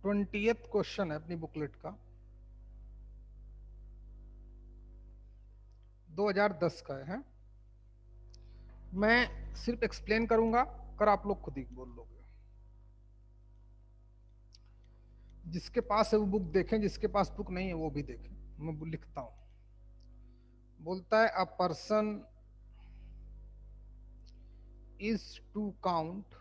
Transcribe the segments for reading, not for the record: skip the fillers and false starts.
20th question है अपनी booklet का, 2010 का है। मैं सिर्फ एक्सप्लेन करूंगा, कर आप लोग खुद ही बोल लोगे। जिसके पास है वो बुक देखें, जिसके पास बुक नहीं है वो भी देखें। मैं लिखता हूं। बोलता है a person is to count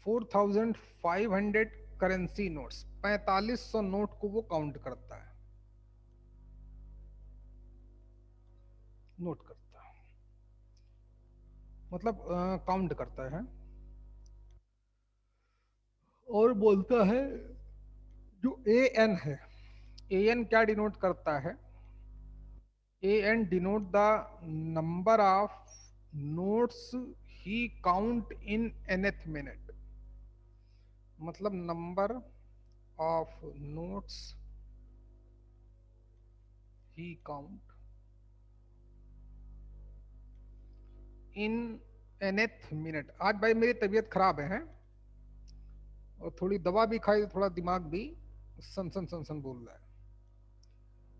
4,500 currency notes, 4500 note को वो काउंट करता है, नोट करता है, मतलब काउंट करता है। और बोलता है जो ए एन है, ए एन क्या डिनोट करता है? A N denote the number of notes he count in nth minute, मतलब number of notes he count in nth minute. आज भाई मेरी तबीयत खराब है और थोड़ी दवा भी खाई, थोड़ा दिमाग भी सन सन सन सन बोल रहा है।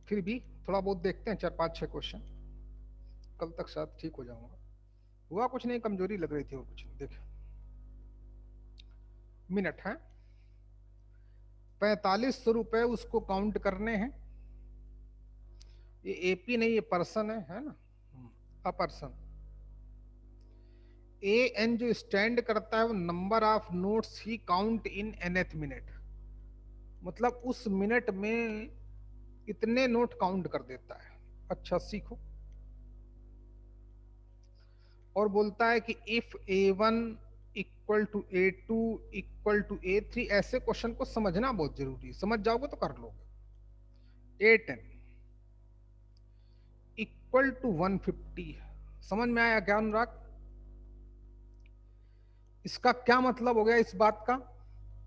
फिर भी थोड़ा बहुत देखते हैं, 4-5-6 क्वेश्चन, कल तक शायद ठीक हो जाऊंगा। हुआ कुछ नहीं, कमजोरी लग रही थी और कुछ नहीं। देखे मिनट है, 4500 रुपए उसको काउंट करने हैं। ये एपी नहीं, ये पर्सन है ना, अ पर्सन। ए एन जो स्टैंड करता है वो number of notes he count in nth minute, मतलब उस मिनट में इतने नोट काउंट कर देता है। अच्छा सीखो। और बोलता है कि if A one equal to A two equal to A three, ऐसे क्वेश्चन को समझना बहुत जरूरी है, समझ जाओगे तो कर लोगे। ए टेन इक्वल टू 150, समझ में आया क्या अनुराग? इसका क्या मतलब हो गया इस बात का?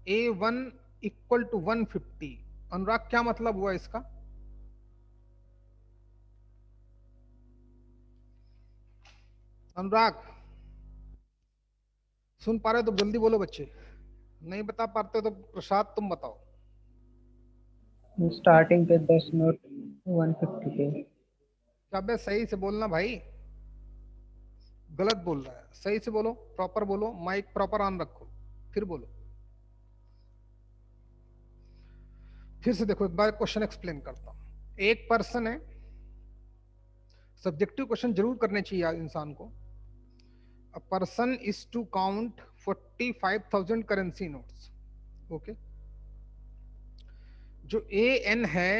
ए वन इक्वल टू 150, अनुराग क्या मतलब हुआ इसका? अनुराग सुन पा रहे हो तो जल्दी बोलो बच्चे, नहीं बता पाते तो प्रसाद तुम बताओ। स्टार्टिंग पे 10 नोट 150 पे। क्या सही से बोलना भाई, गलत बोल रहा है, सही से बोलो, प्रॉपर बोलो, माइक प्रॉपर ऑन रखो, फिर बोलो। फिर से देखो, एक बार क्वेश्चन एक्सप्लेन करता हूं। एक पर्सन है, सब्जेक्टिव क्वेश्चन जरूर करने चाहिए इंसान को। A person is to count 45,000 currency notes. Okay, जो ए एन है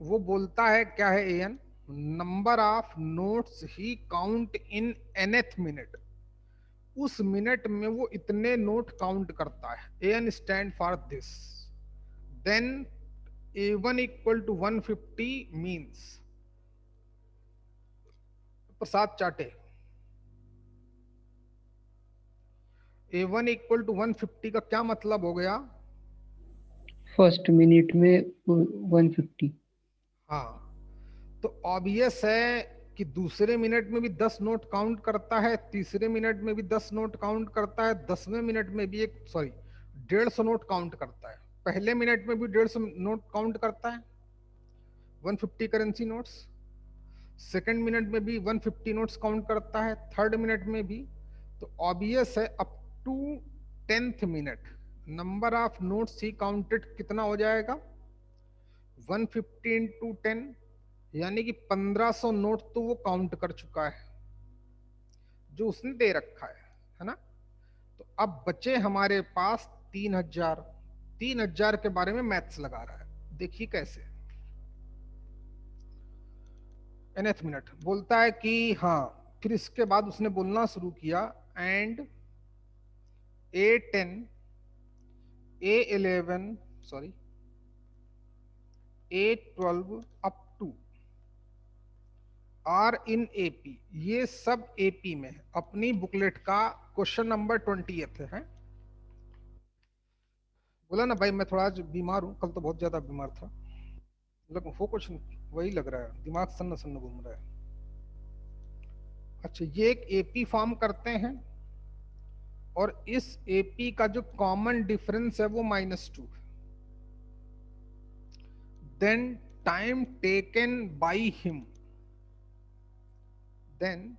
वो बोलता है क्या है? A N number of notes he count in nth minute, उस मिनट में वो इतने नोट काउंट करता है। A N stand for this, then A one equal to 150 means, प्रसाद चाटे, ए वन इक्वल टू 150 का क्या मतलब हो गया? फर्स्ट मिनट में 150। हाँ, तो ऑब्वियस है कि दूसरे मिनट में भी 10 नोट काउंट करता है, तीसरे मिनट में भी 10 नोट काउंट करता है, 10वें मिनट में भी 150 नोट काउंट करता है, पहले मिनट में भी 150 नोट काउंट करता है, 150 करेंसी नोट्स। सेकंड मिनट में भी 150 नोट्स काउंट करता है, थर्ड मिनट में भी। तो ऑब्वियस है up to 10th minute number of notes ही काउंटेड कितना हो जाएगा? 150 इंटू 10, यानी कि 1500 नोट तो वो काउंट कर चुका है जो उसने दे रखा है ना। तो अब बचे हमारे पास 3000। 3000 के बारे में मैथ्स लगा रहा है, देखिए कैसे। nth मिनट बोलता है कि हाँ, फिर इसके बाद उसने बोलना शुरू किया and A10 A11 sorry A12 up to are in AP, ये सब एपी में है। अपनी बुकलेट का क्वेश्चन नंबर 20th है। बोला ना भाई मैं थोड़ा आज बीमार हूँ, कल तो बहुत ज्यादा बीमार था, हो कुछ वही लग रहा है, दिमाग सन्न सन्न घूम रहा है। अच्छा, ये एक एपी फॉर्म करते हैं और इस एपी का जो कॉमन डिफरेंस है वो -2। Then time taken by him, then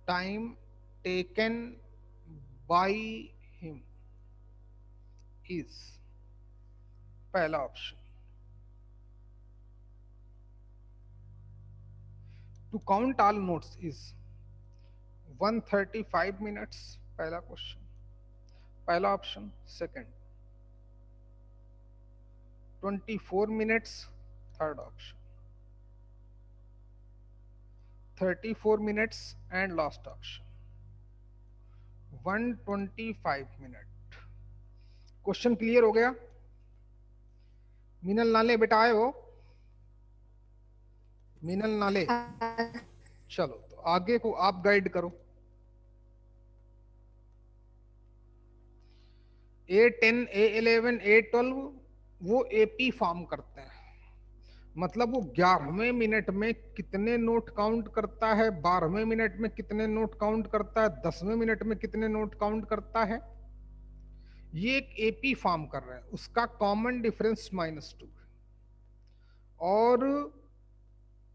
time taken by him is, पहला option. To count all notes is 135 minutes, पहला क्वेश्चन, पहला option. Second 24 minutes, third option. 34 minutes and last option 125 minute. Question clear हो गया? मीनल नाले बेटा आए हो? मीनल नाले, चलो तो आगे को आप गाइड करो। A10, A11, A12 वो एपी फॉर्म करते हैं, मतलब वो 11वें मिनट में कितने नोट काउंट करता है, 12वें मिनट में कितने नोट काउंट करता है, 10वें मिनट में कितने नोट काउंट करता है। ये एक एपी फॉर्म कर रहा है, उसका कॉमन डिफरेंस -2 और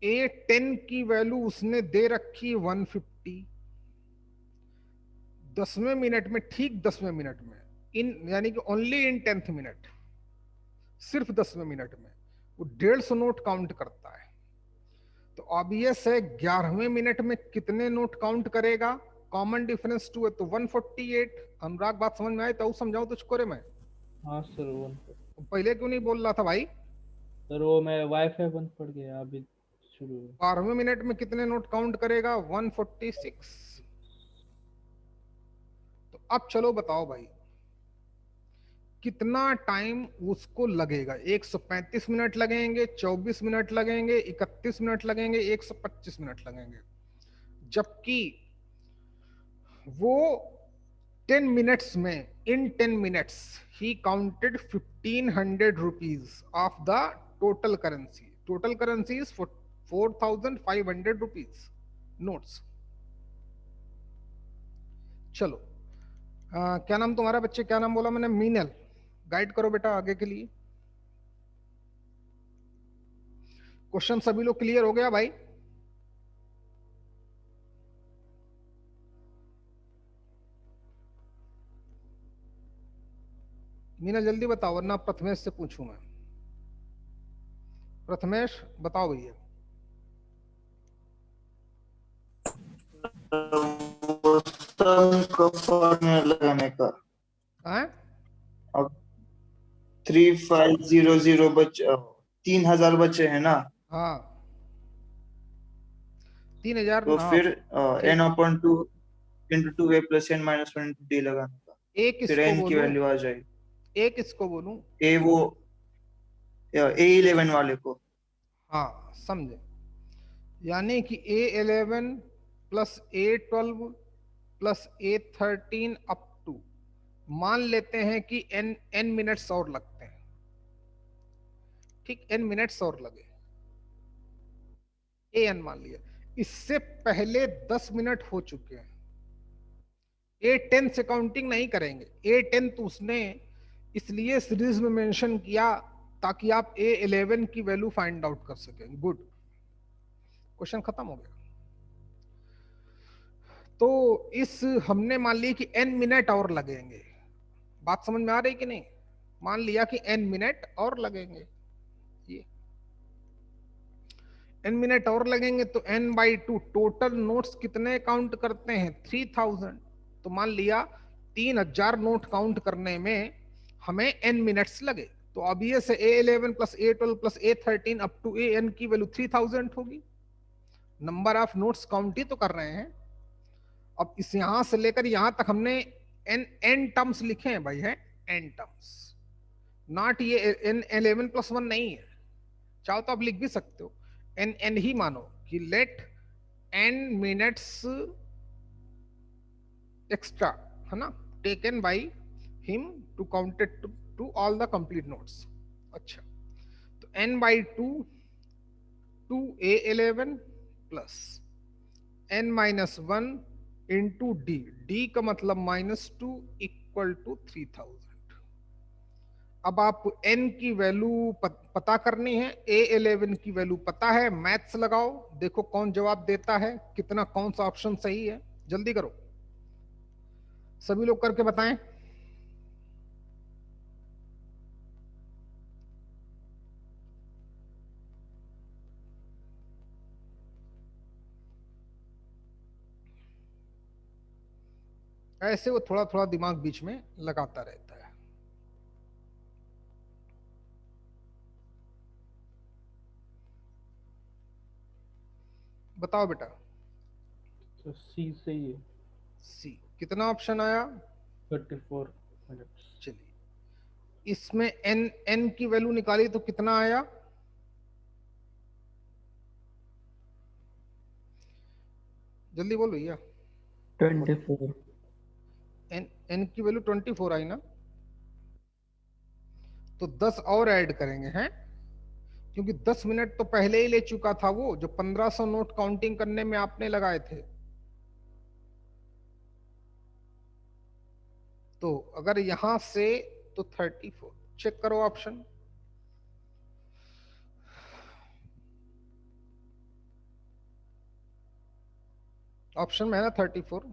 A10 की वैल्यू उसने दे रखी 150। 10वें मिनट में, ठीक 10वें मिनट में, इन यानी कि ओनली इन 10th मिनट, सिर्फ 10वें मिनट में वो 150 नोट काउंट करता है। तो ऑब्वियस है 11वें मिनट में कितने नोट काउंट करेगा, कॉमन डिफरेंस 2 है तो 148। अनुराग बात समझ में आए तो समझाऊं तुझको रे मैं? हाँ सर, पहले क्यों नहीं बोल रहा था भाई? सर वो मैं वाईफाई बंद पड़ गया अभी शुरू हुआ। 12वें मिनट में कितने नोट काउंट करेगा, 146। तो अब चलो बताओ भाई, कितना टाइम उसको लगेगा? 135 मिनट लगेंगे, 24 मिनट लगेंगे, 31 मिनट लगेंगे, 125 मिनट लगेंगे। जबकि वो 10 मिनट्स में, इन 10 minutes he counted 1500 rupees of the total currency. Total currency is 4500 rupees notes. चलो क्या नाम तुम्हारा बच्चे, क्या नाम बोला मैंने? मीनल। गाइड करो बेटा आगे के लिए। क्वेश्चन सभी लोग क्लियर हो गया भाई? मीना जल्दी बताओ वरना प्रथमेश से पूछूं मैं। प्रथमेश बताओ भैया। लगाने का हैं? अब 3500 बचे, 3000 बचे हैं ना, हाँ 3000 तो ना। फिर ठीक, n/2 × 2a + n-1 × d लगाने का, एक फिर इसको n की बोलूं, वैल्यू आ जाएगी। एक इसको बोलूं। ए वो A11 वाले को, हाँ समझे, यानी कि A11 plus A12 plus A13 up to, मान लेते हैं कि n मिनट्स और लगते हैं। ठीक, n मिनट्स और लगे, an मान लिया। इससे पहले 10 मिनट हो चुके हैं। A10 से काउंटिंग नहीं करेंगे। A10 तो उसने इसलिए सीरीज में मेंशन किया ताकि आप A11 की वैल्यू फाइंड आउट कर सकें। गुड, क्वेश्चन खत्म हो गया। तो इस हमने मान लिया कि n मिनट और लगेंगे। बात समझ में आ रही कि नहीं? मान लिया कि n मिनट और लगेंगे, ये n मिनट और लगेंगे तो n/2 टोटल नोट्स कितने काउंट करते हैं, 3000। तो मान लिया 3000 नोट काउंट करने में हमें n मिनट्स लगे, तो ऑब्वियस है A11 plus A12 plus A13 up to an की वैल्यू 3000 होगी। नंबर ऑफ नोट्स काउंट ही तो कर रहे हैं। अब इस यहां से लेकर यहां तक हमने n टर्म्स लिखे हैं भाई, है n टर्म्स, नॉट ये n11+1 नहीं है। चाहो तो आप लिख भी सकते हो, n ही मानो कि लेट n मिनट्स एक्स्ट्रा, है ना, taken by him to counted to all the complete notes. अच्छा, तो n/2 2 A11 plus n minus 1 into D, D का मतलब -2 इक्वल टू 3000। अब आप n की वैल्यू पता करनी है, A11 की वैल्यू पता है, मैथ्स लगाओ, देखो कौन जवाब देता है, कितना कौन सा ऑप्शन सही है, जल्दी करो, सभी लोग करके बताएं। ऐसे वो थोड़ा थोड़ा दिमाग बीच में लगाता रहता है। बताओ बेटा। तो सी सही है। सी, कितना ऑप्शन आया? 34 मिनट्स। चलिए, इसमें n n की वैल्यू निकाली तो कितना आया? जल्दी बोलो भैया। 24। n की वैल्यू 24 आई ना, तो 10 और ऐड करेंगे हैं, क्योंकि 10 मिनट तो पहले ही ले चुका था वो, जो 1500 नोट काउंटिंग करने में आपने लगाए थे। तो अगर यहां से तो 34, चेक करो ऑप्शन। ऑप्शन में है ना 34,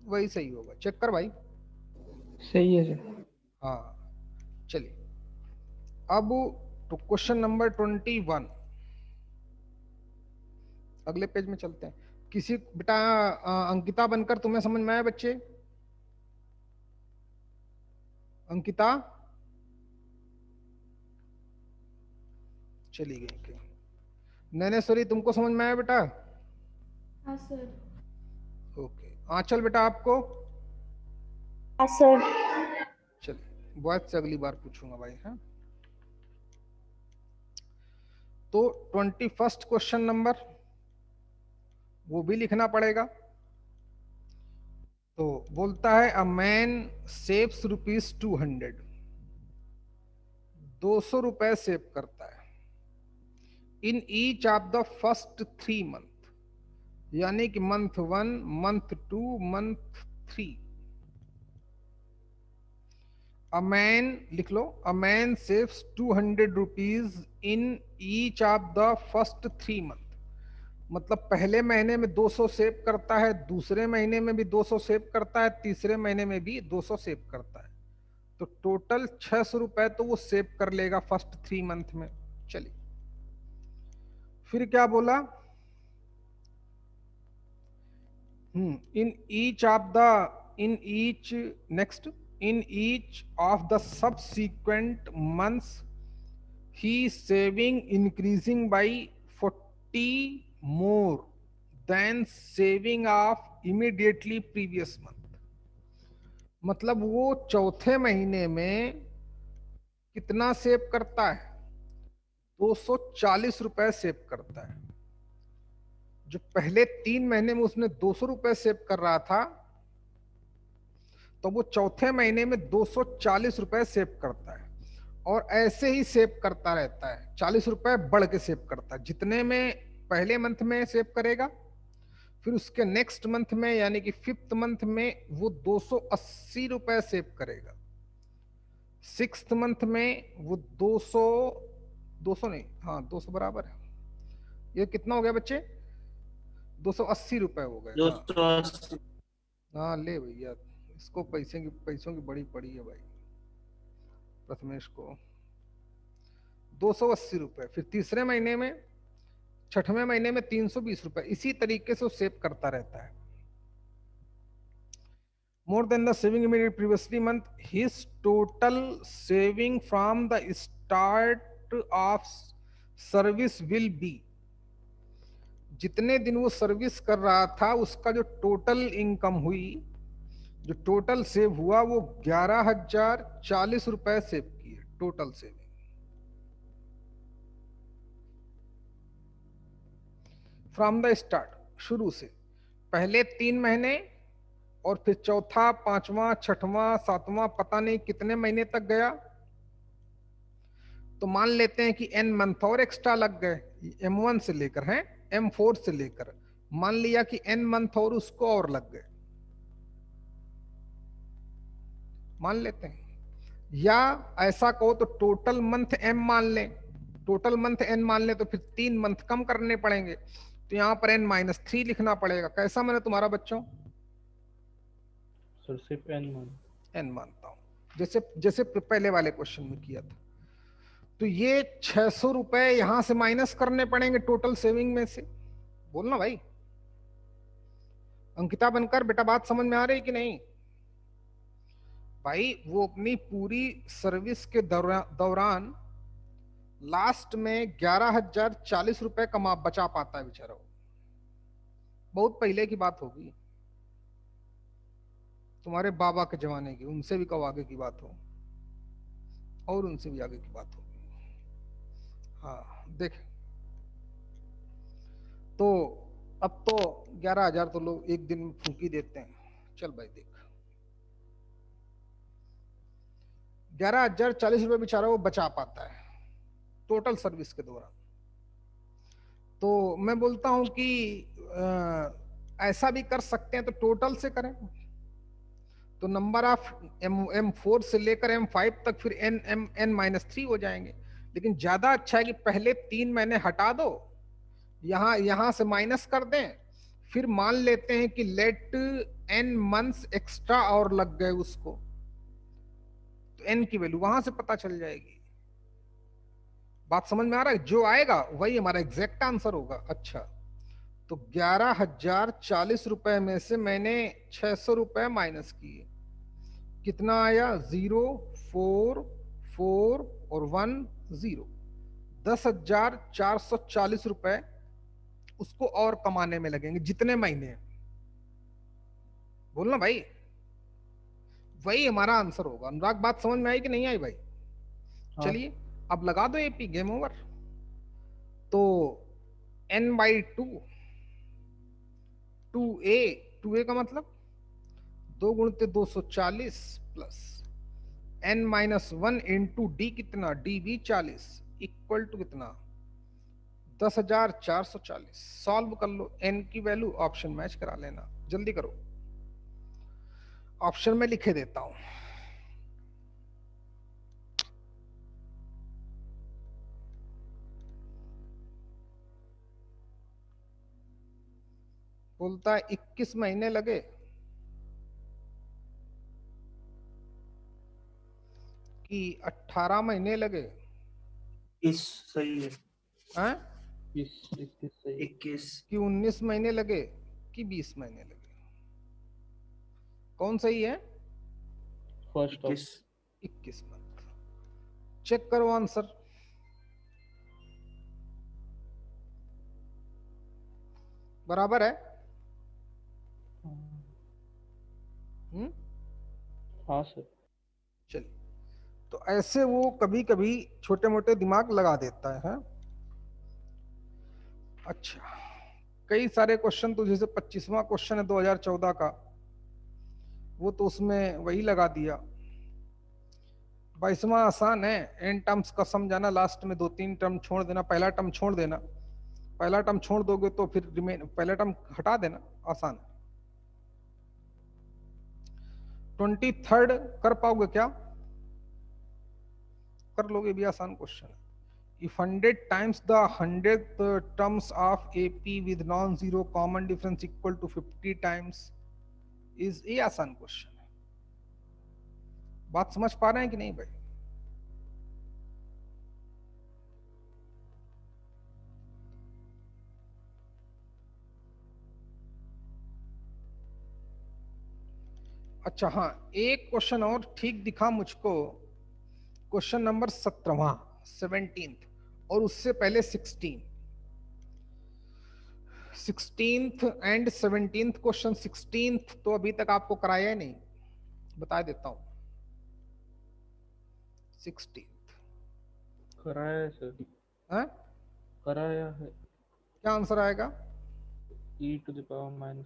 वही सही होगा, चेक कर भाई। सही है सर। हाँ, चलिए अब तो क्वेश्चन नंबर 21, अगले पेज में चलते हैं। किसी बेटा अंकिता बनकर तुम्हें समझ में आया बच्चे? अंकिता चली गई क्या? नैनेश्वरी तुमको समझ में आया बेटा? हाँ सर। ओके, आंचल बेटा आपको? हाँ सर। चलिए, बॉयज से अगली बार पूछूंगा भाई। हाँ, तो 21 क्वेश्चन नंबर वो भी लिखना पड़ेगा। तो बोलता है अ मैन सेव्स ₹200, 200 रुपए सेव करता है in each of the first 3 month, यानी कि month 1, month 2, month 3। A man लिख लो, a man saves 200 rupees in each of the first 3 month, मतलब पहले महीने में 200 सेव करता है, दूसरे महीने में भी 200 सेव करता है, तीसरे महीने में भी 200 सेव करता है, तो टोटल 600 रुपए तो वो सेव कर लेगा फर्स्ट 3 मंथ में। चलिए, फिर क्या बोला? इन each of the, in each, next, in each of the subsequent months he saving increasing by 40 more than saving of immediately previous month। मतलब वो चौथे महीने में कितना सेव करता है? 240 रुपए सेव करता है। जो पहले 3 महीने में उसने 200 रुपए सेव कर रहा था, तो वो चौथे महीने में 240 रुपए सेव करता है, और ऐसे ही सेव करता रहता है, 40 रुपए बढ़ के सेव करता है। जितने में पहले मंथ में सेव करेगा, फिर उसके नेक्स्ट मंथ में यानी कि 5th मंथ में वो 280 रुपए सेव करेगा, 6th मंथ में वो 200, 200 नहीं, हाँ 200 बराबर है, ये कितना हो गया बच्चे? 280 रुपए हो गए। 280। हाँ ले भैया, इसको पैसों की बड़ी पड़ी है भाई प्रथमेश को। 280 रुपए, फिर तीसरे महीने में, छठवें महीने में 320 रुपए, इसी तरीके से वो सेव करता रहता है। More than the saving immediate previously month, his total saving from the start of service will be, जितने दिन वो सर्विस कर रहा था उसका जो टोटल इनकम हुई, जो टोटल सेव हुआ, वो 11,040 रुपए सेव किए, total saving from the start, शुरू से, पहले 3 महीने और फिर चौथा, पांचवा, छठवां, सातवां, पता नहीं कितने महीने तक गया। तो मान लेते हैं कि n मंथ और एक्स्ट्रा लग गए, M1 से लेकर हैं M4 से लेकर, मान लिया कि n मंथ और उसको और लग गए, मान लेते हैं, या ऐसा कहो तो टोटल मंथ m मान लें, टोटल मंथ n मान लें तो फिर 3 मंथ कम करने पड़ेंगे, तो यहां पर n-3 लिखना पड़ेगा। कैसा मैंने तुम्हारा बच्चों? सर सिर्फ n मानता हूं, जैसे जैसे पहले वाले क्वेश्चन में किया था। तो ये 600 रुपए यहां से माइनस करने पड़ेंगे टोटल सेविंग में से। बोलना भाई, अंकिता बनकर बेटा बात समझ में आ रही कि नहीं? भाई वो अपनी पूरी सर्विस के दौरान लास्ट में 11,040 रुपए कमा बचा पाता है बेचारा। बहुत पहले की बात होगी, तुम्हारे बाबा के जमाने की, उनसे भी कब आगे की बात हो, और उनसे भी आगे की बात होगी। हाँ देख, तो अब तो 11,000 तो लोग एक दिन में फूंकी देते हैं। चल भाई देख, 11,040 रुपए बेचारा वो बचा पाता है टोटल सर्विस के दौरान। तो मैं बोलता हूं कि ऐसा भी कर सकते हैं, तो टोटल से करें, तो नंबर ऑफ M4 से लेकर M5 तक फिर n-3 हो जाएंगे। लेकिन ज्यादा अच्छा है कि पहले 3 महीने हटा दो, यहां से माइनस कर दें, फिर मान लेते हैं कि लेट n मंथ्स एक्स्ट्रा और लग गए उसको, तो n की वैल्यू वहां से पता चल जाएगी। बात समझ में आ रहा है? जो आएगा वही हमारा एग्जैक्ट आंसर होगा। अच्छा, तो 11,040 रुपए में से मैंने 600 रुपए माइनस किए, कितना आया? 0, 4, 4 और 1 0, 10,440 रुपए उसको और कमाने में लगेंगे। जितने महीने, बोलना भाई, वही हमारा आंसर होगा। अनुराग बात समझ में आई कि नहीं आई भाई? चलिए अब लगा दो एपी, गेम ओवर। तो n/2, 2a का मतलब 2 गुणित 240 प्लस n-1 इंटू डी, कितना db 40 इक्वल टू कितना? 10,440। सॉल्व कर लो, n की वैल्यू ऑप्शन मैच करा लेना, जल्दी करो। ऑप्शन में लिखे देता हूं, बोलता है 21 महीने लगे कि 18 महीने लगे? इस सही है। हैं? 21 कि 19 महीने लगे कि 20 महीने लगे? कौन सही है? First 21 month. चेक करो आंसर। बराबर है? हाँ सर। चलिए, तो ऐसे वो कभी कभी छोटे मोटे दिमाग लगा देता है। अच्छा, कई सारे क्वेश्चन, तो जैसे 25वां क्वेश्चन है 2014 का, वो तो उसमें वही लगा दिया। 22वां आसान है, एन टर्म्स का समझाना, लास्ट में 2-3 टर्म छोड़ देना, पहला टर्म छोड़ देना, पहला टर्म छोड़ दोगे तो फिर रिमेन, पहला टर्म हटा देना, आसान है। 23rd कर पाओगे क्या? कर लोगे, भी आसान क्वेश्चन है। If 100 times the 100th terms of AP with non-zero common difference equal to 50 times is, ये आसान क्वेश्चन है। बात समझ पा रहे हैं कि नहीं भाई? अच्छा हाँ, एक क्वेश्चन और ठीक दिखा मुझको, क्वेश्चन नंबर 17वां, 17th, और उससे पहले 16th and 17th question. 16th तो अभी तक आपको कराया ही नहीं, बता देता हूं। 16th कराया है सर। है? कराया है। क्या आंसर आएगा? e⁻⁻।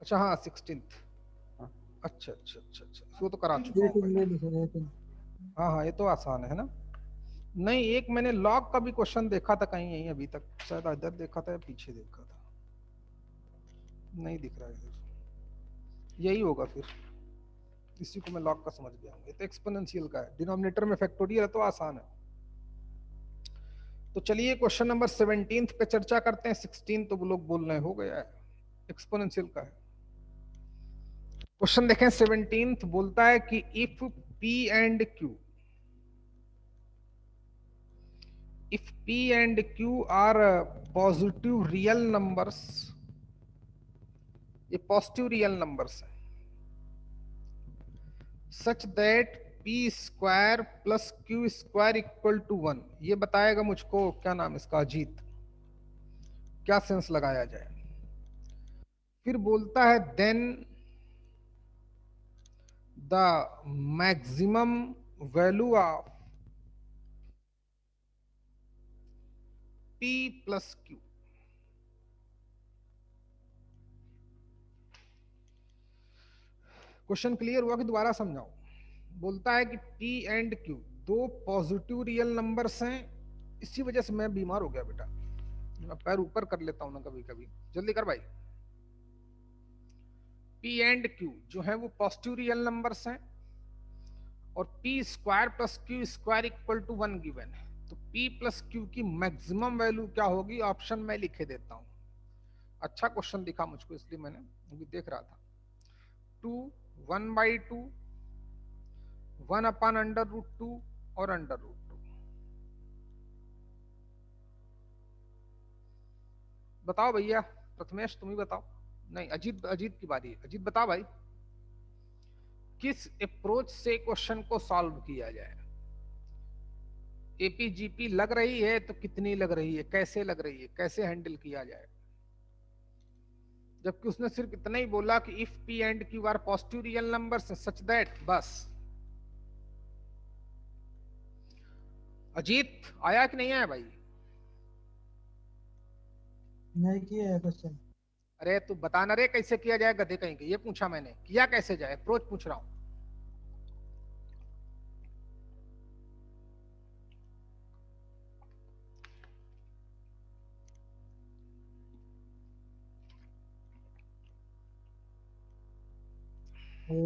अच्छा हाँ, 16th। हाँ। अच्छा, वो तो करा चुका हूं भाई। हाँ हाँ, ये तो आसान है ना। नहीं, एक मैंने लॉग का भी क्वेश्चन देखा था कहीं, यहीं अभी तक शायद इधर देखा था या पीछे देखा था। नहीं दिख रहा है इधर, यही होगा फिर, इसी को मैं लॉग का समझ गया हूँ। ये तो एक्सपोनेंशियल का है, डिनोमिनेटर में फैक्टोरियल है तो आसान है। तो चलिए क्वेश्चन नंबर 17 पे चर्चा करते हैं। 16 तो वो लोग बोल रहे हो गया है, एक्सपोनेंशियल का है। क्वेश्चन देखें 17 बोलता है कि if P and Q, if P and Q are positive real numbers, ये पॉजिटिव रियल नंबर्स है, such that P square plus Q square equal to 1, ये बताएगा मुझको, क्या नाम इसका, अजीत, क्या सेंस लगाया जाए। फिर बोलता है then the maximum value of P plus Q, question clear हुआ कि दोबारा समझाऊं? बोलता है कि P एंड Q दो पॉजिटिव रियल नंबर्स हैं, इसी वजह से मैं बीमार हो गया बेटा, मैं पैर ऊपर कर लेता हूं ना कभी कभी, जल्दी कर भाई। P एंड Q जो है वो पॉजिटिव रियल नंबर्स हैं, और P square plus Q square equal to 1 given है। तो P प्लस Q की मैक्सिमम वैल्यू क्या होगी, ऑप्शन में लिखे देता हूं। अच्छा क्वेश्चन दिखा मुझको, इसलिए मैंने अभी देख रहा था। 2 1/2 1 अपॉन अंडर रूट 2 और अंडर रूट 2। बताओ भैया, प्रथमेश तुम ही बताओ, नहीं अजीत, अजीत की बारी है। अजीत बताओ भाई, किस अप्रोच से क्वेश्चन को सॉल्व किया जाए। एपीजीपी लग रही है तो कितनी लग रही है, कैसे लग रही है, कैसे हैंडल किया जाए, जबकि उसने सिर्फ इतना ही बोला कि if P and Q are positive real numbers such that, बस। अजीत आया कि नहीं आया भाई? नहीं किया है क्वेश्चन। अरे तू बताना रे कैसे किया जाए, गधे कहीं के, ये पूछा मैंने, किया कैसे जाए, अप्रोच पूछ रहा हूं।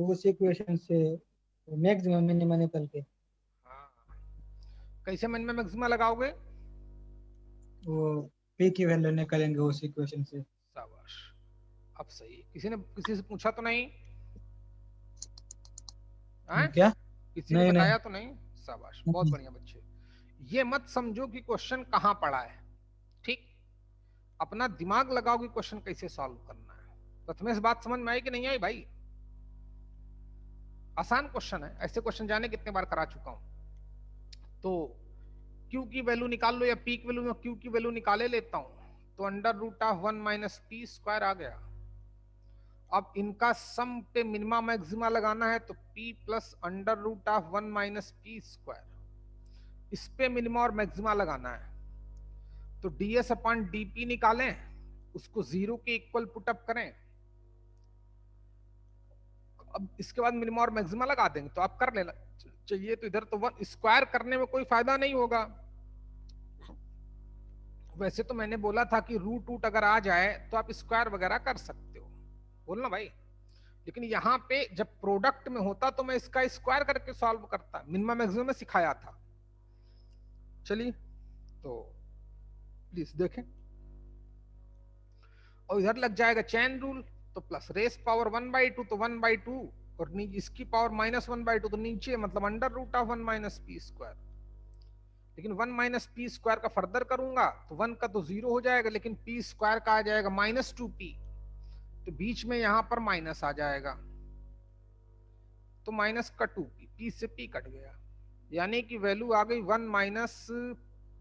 उस इक्वेशन से मैक्सिमम मिनिमम निकल के कैसे मन में मैक्सिमा लगाओगे? वो P की वैल्यू निकालेंगे उस इक्वेशन से। शाबाश, अब सही। किसी ने किसी से पूछा तो नहीं? क्या? किसी ने नहीं बताया तो नहीं? शाबाश, बहुत नहीं। बढ़िया बच्चे। ये मत समझो कि क्वेश्चन कहां पड़ा है, ठीक, अपना दिमाग लगाओ कि क्वेश्चन कैसे सॉल्व करना है। प्रथमेश बात समझ में आई कि नहीं आई भाई? आसान क्वेश्चन है, ऐसे क्वेश्चन जाने कितने बार करा चुका हूं। तो Q की वैल्यू निकाल लो, या P की वैल्यू में Q की वैल्यू निकाले लेता हूं, तो under root of 1 minus P square आ गया। अब इनका सम पे मिनिमा मैक्सिमा लगाना है, तो P plus under root of 1 minus P square, इस पे मिनिमा और मैक्सिमा लगाना है। तो ds अपॉन dp निकालें, उसको 0 के इक्वल पुटअप करें, अब इसके बाद मिनिमा और मैक्सिमा लगा देंगे, तो आप कर लेना चाहिए। तो इधर तो 1 स्क्वायर करने में कोई फायदा नहीं होगा। वैसे तो मैंने बोला था कि रूट अगर आ जाए तो आप स्क्वायर वगैरह कर सकते हो, बोलना भाई, लेकिन यहाँ पे जब प्रोडक्ट में होता तो मैं इसका स्क्वायर करके सॉल्व करता, मिनिमम मैक्सिमम में सिखाया था। चलिए तो प्लीज देखें, और इधर लग जाएगा चैन रूल, तो प्लस रेस पावर 1/2 तो 1/2, और इसकी पावर -1/2 तो नीचे मतलब under root of 1 minus P square. लेकिन 1 माइनस पी स्क्वायर का फर्दर करूंगा तो 1 का तो 0 हो जाएगा, लेकिन पी स्क्वायर का आ जाएगा -2p, तो बीच में यहां पर माइनस आ जाएगा, तो माइनस का 2p, p से p कट गया, यानी कि वैल्यू आ गई 1 minus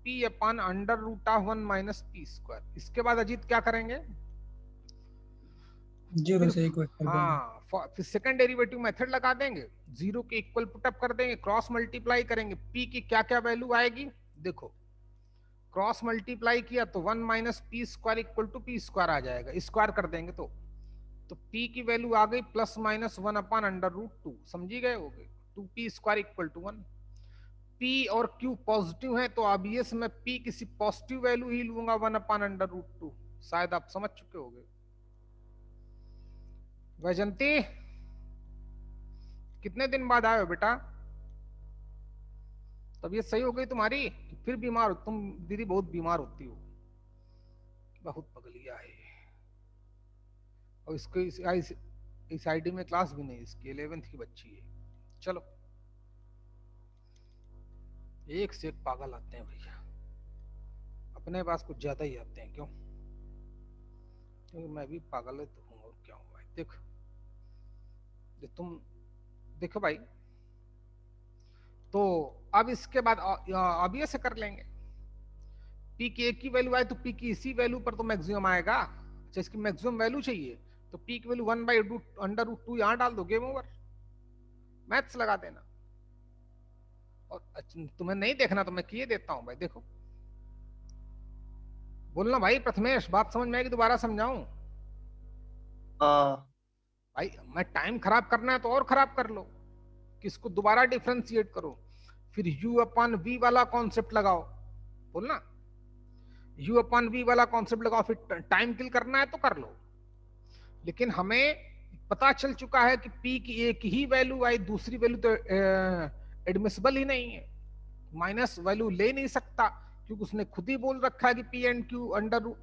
p upon under root of 1 minus P square. इसके बाद अजीत क्या करेंगे? 0 से इक्वेशन देंगे। हाँ, फिर सेकंड डेरिवेटिव मेथड लगा देंगे, 0 के इक्वल पुटअप कर देंगे, क्रॉस मल्टीप्लाई करेंगे, p की क्या क्या वैल्यू आएगी देखो, क्रॉस मल्टीप्लाई किया तो 1 minus P square equal to P square आ जाएगा, स्क्वायर कर देंगे तो p की वैल्यू आ गई +-1 अपॉन अंडर रूट 2, समझी गए होगे, 2p square equal to 1। p और q पॉजिटिव है तो ऑब्वियस मैं p किसी पॉजिटिव वैल्यू ही लूंगा 1 अपॉन अंडर रूट 2, शायद आप समझ चुके होंगे। वैजंती कितने दिन बाद आए हो बेटा? तबीयत सही हो गई तुम्हारी? फिर बीमार हो तुम? दीदी बहुत बीमार होती हो, बहुत पगलिया है। और इसको इस आईडी में क्लास भी नहीं, इसकी 11th की बच्ची है। चलो, एक से एक पागल आते हैं भैया, अपने पास कुछ ज्यादा ही आते हैं। क्यों? क्योंकि मैं भी पागल है तो हूँ, और क्या हूँ भाई। देखो तुम देखो भाई, तो अब इसके बाद अब ये से कर लेंगे। पी की एक की वैल्यू आए तो पी की इसी वैल्यू पर तो मैक्सिमम आएगा। अच्छा, इसकी मैक्सिमम वैल्यू चाहिए तो पी की वैल्यू 1/√2 यहां डाल दो, गेम ओवर, मैथ्स लगा देना। और तुम्हें नहीं देखना तो मैं किए देता हूं भाई। देखो, बोलना भाई प्रथमेश, बात समझ में आएगी? दोबारा समझाऊं? भाई मैं टाइम खराब करना है तो और खराब कर लो, किसको दोबारा डिफ्रेंशिएट करो, फिर u/v वाला कॉन्सेप्ट लगाओ। बोलना u/v वाला कॉन्सेप्ट लगाओ, फिर टाइम किल करना है तो कर लो। लेकिन हमें पता चल चुका है कि p की एक ही वैल्यू आई, दूसरी वैल्यू तो एडमिसिबल ही नहीं है, माइनस वैल्यू ले नहीं सकता, क्योंकि उसने खुद ही बोल रखा है कि p and q under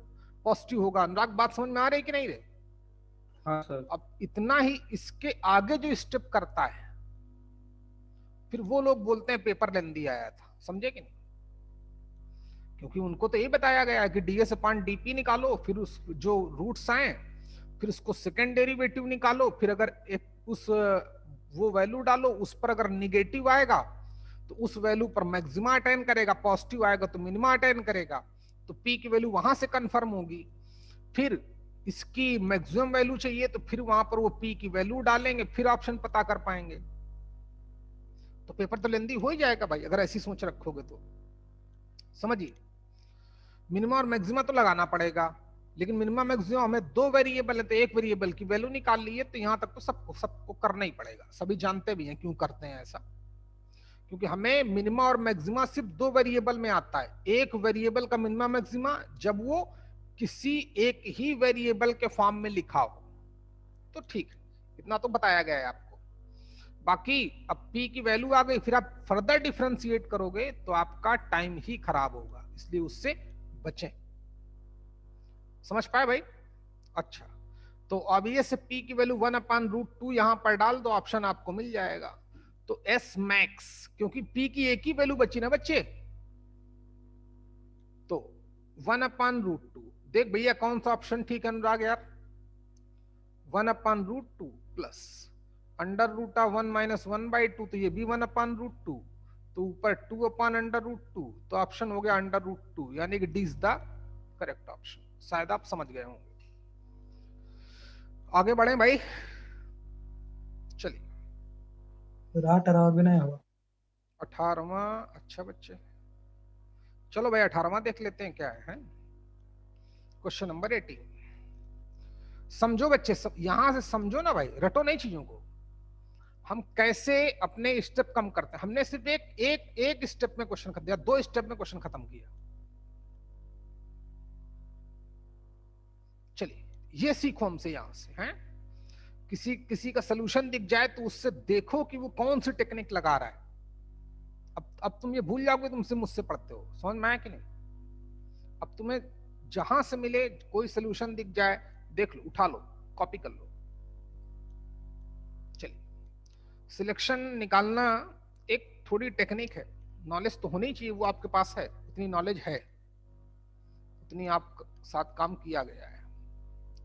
positive होगा। अनुराग, बात समझ में आ रही कि नहीं रे? हाँ सर। अब इतना ही, इसके आगे जो स्टेप करता है फिर वो लोग बोलते हैं पेपर लेंदी आया था। समझे कि नहीं? क्योंकि उनको तो ये बताया गया है कि ds/dp निकालो, फिर उस जो रूट्स आए फिर उसको सेकेंड डेरिवेटिव निकालो, फिर अगर एक उस वो वैल्यू डालो, उस पर अगर निगेटिव आएगा तो उस वैल्यू पर मैक्सिमा अटेन करेगा, पॉजिटिव आएगा तो मिनिमा अटेन करेगा, तो p की वैल्यू वहां से कंफर्म होगी। फिर इसकी मैक्सिमम वैल्यू चाहिए तो फिर वहां पर वो p की वैल्यू डालेंगे, फिर ऑप्शन पता कर पाएंगे। तो पेपर तो लेंदी हो ही जाएगा भाई, अगर ऐसी सोच रखोगे तो। समझिए, मिनिमम और मैक्सिमा तो लगाना पड़ेगा, लेकिन मिनिमम मैक्सिमम हमें दो वेरिएबल है तो एक वेरिएबल की वैल्यू निकाल ली है, तो यहां तक तो सबको करना ही पड़ेगा। सभी जानते भी हैं क्यों करते हैं ऐसा, क्योंकि हमें मिनिमा और मैक्सिमा सिर्फ दो वेरिएबल में आता है। एक वेरिएबल का मिनिमा मैक्सिमा जब वो किसी एक ही वेरिएबल के फॉर्म में लिखा हो तो ठीक है, इतना तो बताया गया है आपको। बाकी अब p की वैल्यू आ गई, फिर आप फर्दर डिफरेंशिएट करोगे तो आपका टाइम ही खराब होगा, इसलिए उससे बचें। समझ पाए भाई? अच्छा, तो अब ये से p की वैल्यू 1/√2 यहां पर डाल दो, ऑप्शन आपको मिल जाएगा। तो s मैक्स, क्योंकि p की एक ही वैल्यू बची ना बच्चे, तो 1/√2। देख भैया कौन सा ऑप्शन ठीक है अनुराग यार? 1/√2 प्लस √1 - 1/2, तो ये भी 1/√2, तो ऊपर 2/√2, तो ऑप्शन हो गया √2, यानी कि D is the correct option. शायद आप समझ गए होंगे। आगे बढ़े भाई, चलिए। फिर 18 भी नहीं हुआ। 18वां, अच्छा बच्चे, चलो भाई 18वां देख लेते हैं क्या है। Question number 18। समझो बच्चे, सब यहां से समझो ना भाई, रटो नहीं चीजों को। हम कैसे अपने स्टेप कम करते हैं, हमने सिर्फ एक स्टेप में क्वेश्चन खत्म किया, 2 स्टेप में क्वेश्चन खत्म किया। चलिए ये सीखो हमसे यहां से, हैं? किसी का सोल्यूशन दिख जाए तो उससे देखो कि वो कौन सी टेक्निक लगा रहा है। अब तुम ये भूल जाओगे तुमसे मुझसे पढ़ते हो। समझ में आया कि नहीं? अब तुम्हें जहां से मिले कोई सोल्यूशन दिख जाए, देख लो, उठा लो, कॉपी कर लो। चलिए, सिलेक्शन निकालना एक थोड़ी टेक्निक है, नॉलेज तो होनी चाहिए, वो आपके पास है, उतनी नॉलेज है, उतनी आप साथ काम किया गया है।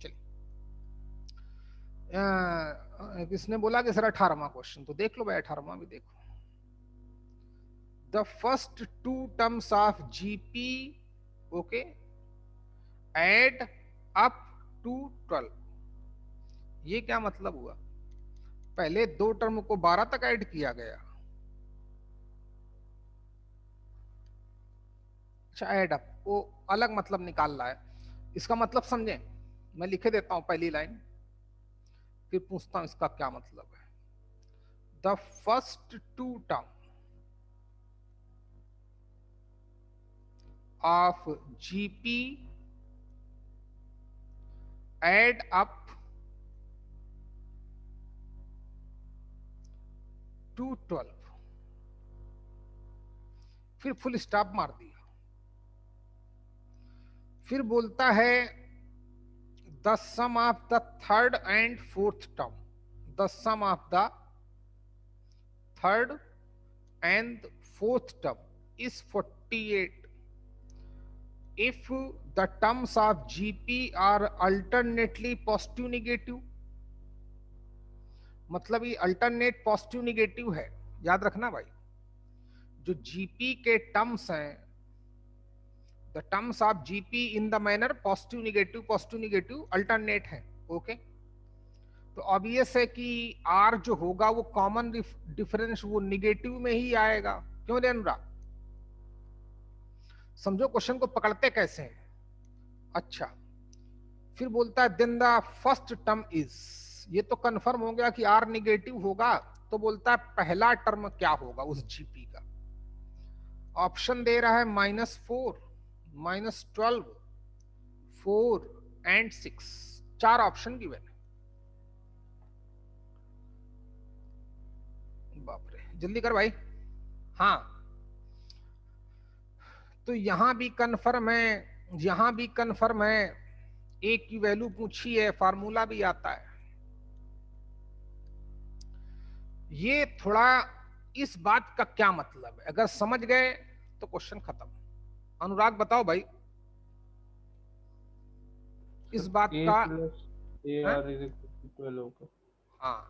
चलिए, इसने बोला कि सर 18वां क्वेश्चन, तो देख लो भाई 18वां भी देखो। The first 2 terms of GP, okay, add up to 12। ये क्या मतलब हुआ? पहले 2 टर्म को 12 तक ऐड किया गया। अच्छा, ऐड अप, वो अलग मतलब निकाल रहा है। इसका मतलब समझे, मैं लिखे देता हूं पहली लाइन, फिर पूछता हूं इसका क्या मतलब है। The first 2 term of GP add up to 12, फिर फुल स्टॉप मार दिया। फिर बोलता है the sum of the third and fourth term, the sum of the third and fourth term is 48 if the terms of GP are alternately positive negative। मतलब ये alternate positive negative है, याद रखना भाई। जो जीपी के टर्म्स हैं, the terms of GP in the manner positive negative alternate है। ओके, तो ऑब्वियस है कि आर जो होगा वो कॉमन डिफरेंस वो निगेटिव में ही आएगा। क्यों रे अनुराग? समझो क्वेश्चन को पकड़ते कैसे हैं। अच्छा, फिर बोलता है then the first term is, ये तो कंफर्म हो गया कि आर निगेटिव होगा, तो बोलता है पहला टर्म क्या होगा उस जीपी का। ऑप्शन दे रहा है -4, -12, 4 एंड 6, 4 ऑप्शन गिवन है। बाप रे, जल्दी कर भाई। हाँ, तो यहां भी कंफर्म है, यहां भी कंफर्म है। ए की वैल्यू पूछी है, फार्मूला भी आता है। ये थोड़ा इस बात का क्या मतलब है, अगर समझ गए तो क्वेश्चन खत्म। अनुराग बताओ भाई इस बात का। हाँ,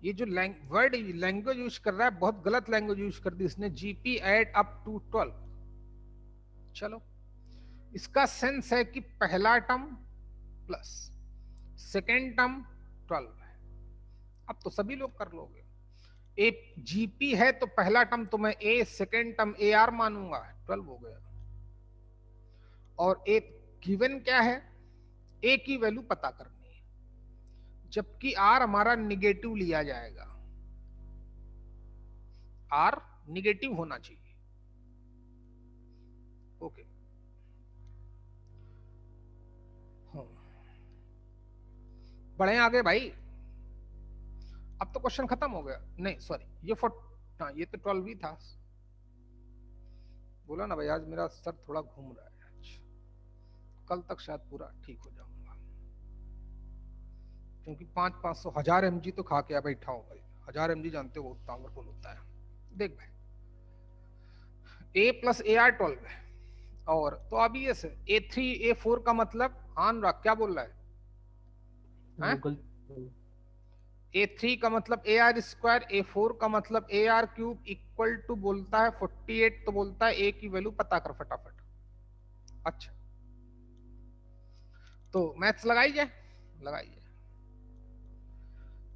ये जो वर्ड लैंग्वेज यूज कर रहा है बहुत गलत लैंग्वेज यूज कर दी इसने, जीपी एड अप टू 12। चलो, इसका सेंस है कि पहला टर्म प्लस सेकेंड टर्म 12 है। अब तो सभी लोग कर लोगे। ए जीपी है तो पहला टर्म तो मैं ए, सेकेंड टर्म ए आर मानूंगा, 12 हो गया। और ए गिवन क्या है, ए की वैल्यू पता करनी है, जबकि आर हमारा निगेटिव लिया जाएगा। आर निगेटिव होना चाहिए। ओके, हाँ, बढ़े आगे भाई। अब तो क्वेश्चन खत्म हो गया। नहीं सॉरी, ये हाँ, ये तो 12 ही था। बोला ना भाई, आज मेरा सर थोड़ा घूम रहा है। अच्छा, कल तक शायद पूरा ठीक हो जाऊंगा, क्योंकि 500 1000 mg तो खा के बैठा हूं भाई। 1000 mg जानते हो बहुत पावरफुल होता है। देख भाई, a प्लस ए आर 12 है, और तो ऑब्वियस है A3 A4 का मतलब, हाँ अनुराग क्या बोल रहा है? A3 का मतलब AR², A4 का मतलब AR³ इक्वल टू बोलता है 48, तो बोलता है A की वैल्यू पता कर फटाफट। अच्छा, तो मैथ्स लगाइए, लगाइए।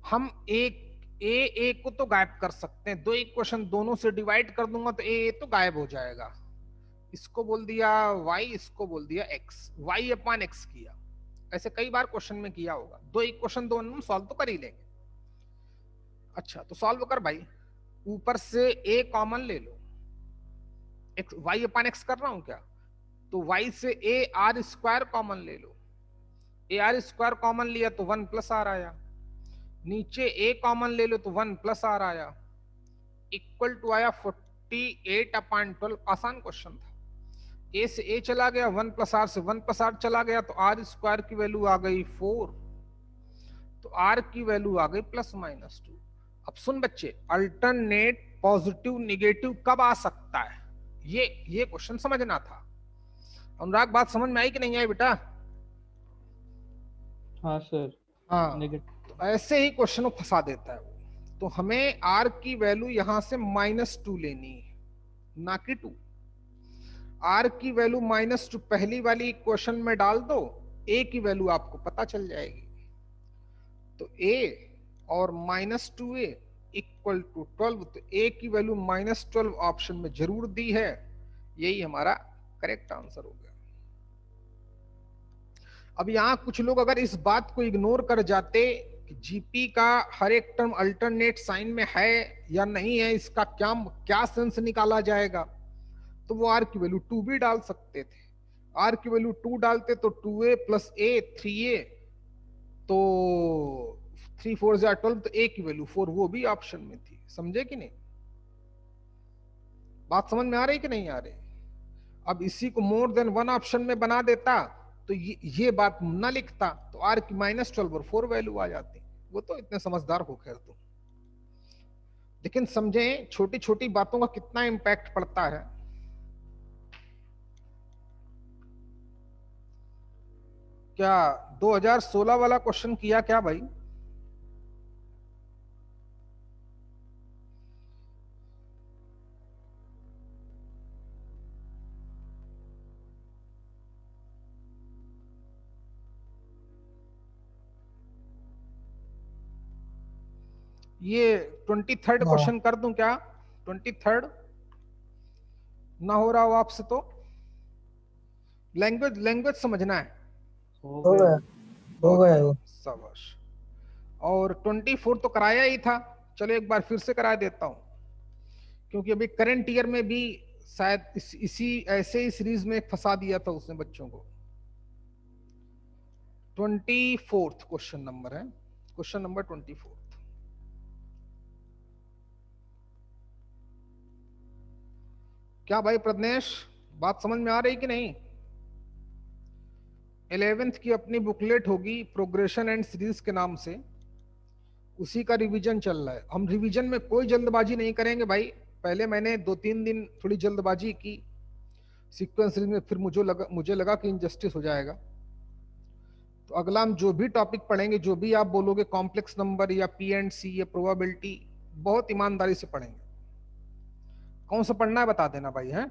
हम ए को तो गायब कर सकते हैं, दो इक्वेशन दोनों से डिवाइड कर दूंगा तो ए तो गायब हो जाएगा। इसको बोल दिया y, इसको बोल दिया x, y/x किया। ऐसे कई बार क्वेश्चन में किया होगा। दो इक्वेशन दोनों सॉल्व तो कर ही लेंगे। अच्छा, तो सॉल्व कर भाई। ऊपर से a कॉमन ले लो, y/x कर रहा हूं क्या, तो y से AR² कॉमन ले लो। AR² कॉमन लिया तो 1 प्लस आर आया, नीचे a कॉमन ले लो तो 1 प्लस आर आया, इक्वल टू आया 48/12। आसान क्वेश्चन था। a से a चला गया, 1 प्लस आर से 1 प्लस आर चला गया, तो R² की वैल्यू आ गई 4, तो r की वैल्यू आ गई +-2। अब सुन बच्चे, अल्टरनेट पॉजिटिव निगेटिव कब आ सकता है, ये क्वेश्चन समझना था। अनुराग बात समझ में आई कि नहीं आई बेटा? हाँ सर। हाँ, तो ऐसे ही क्वेश्चन को फंसा देता है वो। तो हमें r की वैल्यू यहां से -2 लेनी है, ना कि 2। r की वैल्यू -2 पहली वाली इक्वेशन में डाल दो, a की वैल्यू आपको पता चल जाएगी। तो a और -2a इक्वल टू 12, तो a की वैल्यू -12 ऑप्शन में जरूर दी है। यही हमारा करेक्ट आंसर हो गया। अब यहां कुछ लोग अगर इस बात को इग्नोर कर जाते कि जीपी का हर एक टर्म अल्टरनेट साइन में है या नहीं है, इसका क्या सेंस निकाला जाएगा, तो वो आर की वैल्यू 2 भी डाल सकते थे। आर की वैल्यू 2 डालते तो 2a + a 3a, तो 3 4 12, तो a की वैल्यू 4 वो भी ऑप्शन में थी। समझे कि नहीं? बात समझ में आ रही कि नहीं आ रही? अब इसी को मोर देन वन ऑप्शन में बना देता तो ये बात ना लिखता तो r की -12 और 4 वैल्यू आ जाती। वो तो इतने समझदार हो खैर तुम, लेकिन समझें छोटी छोटी बातों का कितना इंपैक्ट पड़ता है। क्या 2016 वाला क्वेश्चन किया क्या भाई? ये 23rd क्वेश्चन कर दूं क्या? 23rd ना हो रहा हो आपसे तो लैंग्वेज लैंग्वेज समझना है। हो गया वो। शाबाश। और 24 तो कराया ही था, चलो एक बार फिर से करा देता हूं, क्योंकि अभी करंट ईयर में भी शायद इसी ऐसे ही सीरीज में फंसा दिया था उसने बच्चों को। 24th क्वेश्चन नंबर है, क्वेश्चन नंबर 24। क्या भाई प्रज्ञेश, बात समझ में आ रही कि नहीं? 11th की अपनी बुकलेट होगी प्रोग्रेशन एंड सीरीज के नाम से, उसी का रिवीजन चल रहा है। हम रिवीजन में कोई जल्दबाजी नहीं करेंगे भाई। पहले मैंने 2-3 दिन थोड़ी जल्दबाजी की सीक्वेंस सीरीज में, फिर मुझे लगा कि इनजस्टिस हो जाएगा। तो अगला हम जो भी टॉपिक पढ़ेंगे, जो भी आप बोलोगे कॉम्प्लेक्स नंबर या पी एंड सी या प्रोबेबिलिटी, बहुत ईमानदारी से पढ़ेंगे। कौन सा पढ़ना है बता देना भाई, है?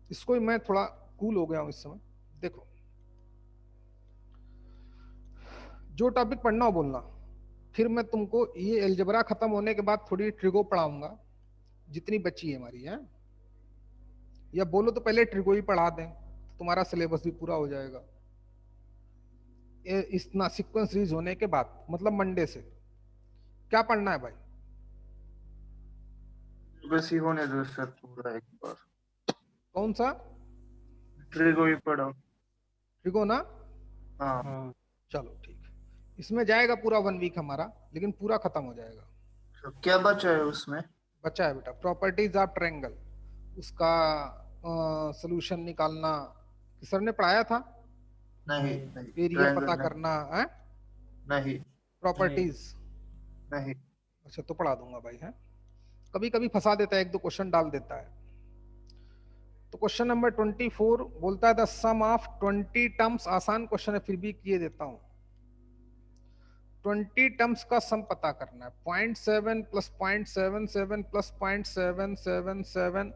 इसको ही मैं थोड़ा कूल हो गया हूं इस समय। देखो, जो टॉपिक पढ़ना हो बोलना, फिर मैं तुमको ये अलजेब्रा खत्म होने के बाद थोड़ी ट्रिगो पढ़ाऊंगा जितनी बची है हमारी, है? या बोलो तो पहले ट्रिगो ही पढ़ा दें, तो तुम्हारा सिलेबस भी पूरा हो जाएगा इस ना सीक्वेंस सीरीज होने के बाद, मतलब मंडे से। क्या पढ़ना है भाई? बस ही होने दो सर पूरा एक बार। कौन सा? ट्रिगो ही पढ़ो। ट्रिगो ना? हाँ। चलो ठीक है, इसमें जाएगा पूरा 1 वीक हमारा, लेकिन पूरा खत्म हो जाएगा। तो क्या बचा है उसमें? बचा है बेटा प्रॉपर्टीज ऑफ ट्रायंगल, उसका सॉल्यूशन निकालना। सर ने पढ़ाया था, नहीं एरिया triangle पता नहीं। करना है, नहीं प्रॉपर्टीज। नहीं। अच्छा तो पढ़ा दूंगा भाई, है? कभी कभी फंसा देता है, 1-2 क्वेश्चन डाल देता है। तो क्वेश्चन नंबर 24 बोलता है द सम ऑफ 20 टर्म्स। आसान क्वेश्चन है फिर भी किए देता हूं। 20 टर्म्स का सम पता करना है। 0.7 प्लस 0.77 प्लस 0.777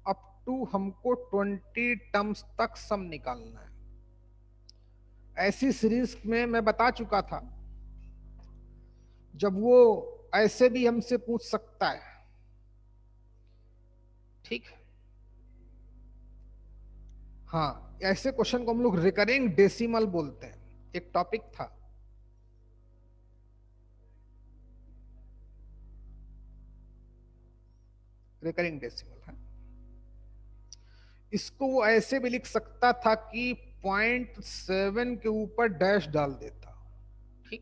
अप टू हमको 20 टर्म्स तक सम निकालना है। ऐसी सीरीज में मैं बता चुका था, जब वो ऐसे भी हमसे पूछ सकता है, ठीक? हाँ, ऐसे क्वेश्चन को हम लोग रिकरिंग डेसिमल बोलते हैं। एक टॉपिक था, रिकरिंग डेसिमल है। इसको वो ऐसे भी लिख सकता था कि 0.7 के ऊपर डैश डाल देता, ठीक?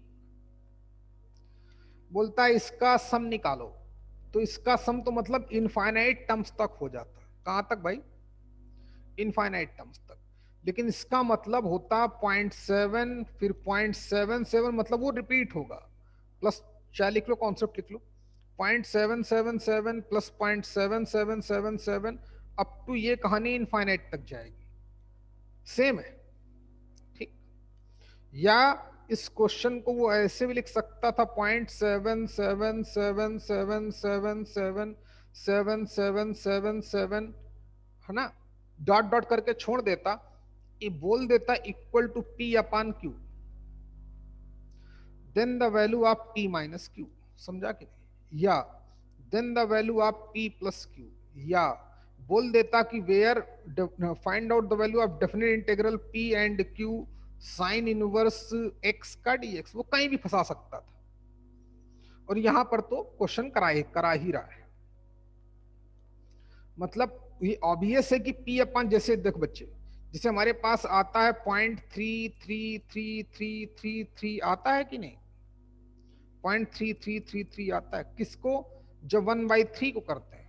बोलता है इसका सम निकालो, तो इसका सम तो मतलब इनफाइनाइट टर्म्स तक हो जाता। कहां तक भाई? इनफाइनाइट टर्म्स तक। लेकिन इसका मतलब होता 0.7 फिर 0.77, मतलब वो रिपीट होगा। प्लस क्या लिख लो, कॉन्सेप्ट लिख लो, 0.777 प्लस 0.7777 अप टू ये कहानी इनफाइनाइट तक जाएगी। सेम है, ठीक? या इस क्वेश्चन को वो ऐसे भी लिख सकता था 0.777777777 है ना, डॉट डॉट करके छोड़ देता, ये बोल देता equal to P upon Q, then the value of P minus Q. समझा कि नहीं? या then the value of P plus Q, या बोल देता कि where find out the value of definite integral P and Q sine inverse X का DX. वो कहीं भी फंसा सकता था, और यहां पर तो क्वेश्चन करा ही रहा है। मतलब ये ऑब्वियस है कि पी अपन, जैसे देख बच्चे, जैसे हमारे पास आता है 0.33333 आता है कि नहीं? 0.3333 आता है। किसको? जब 1/3 को करते हैं।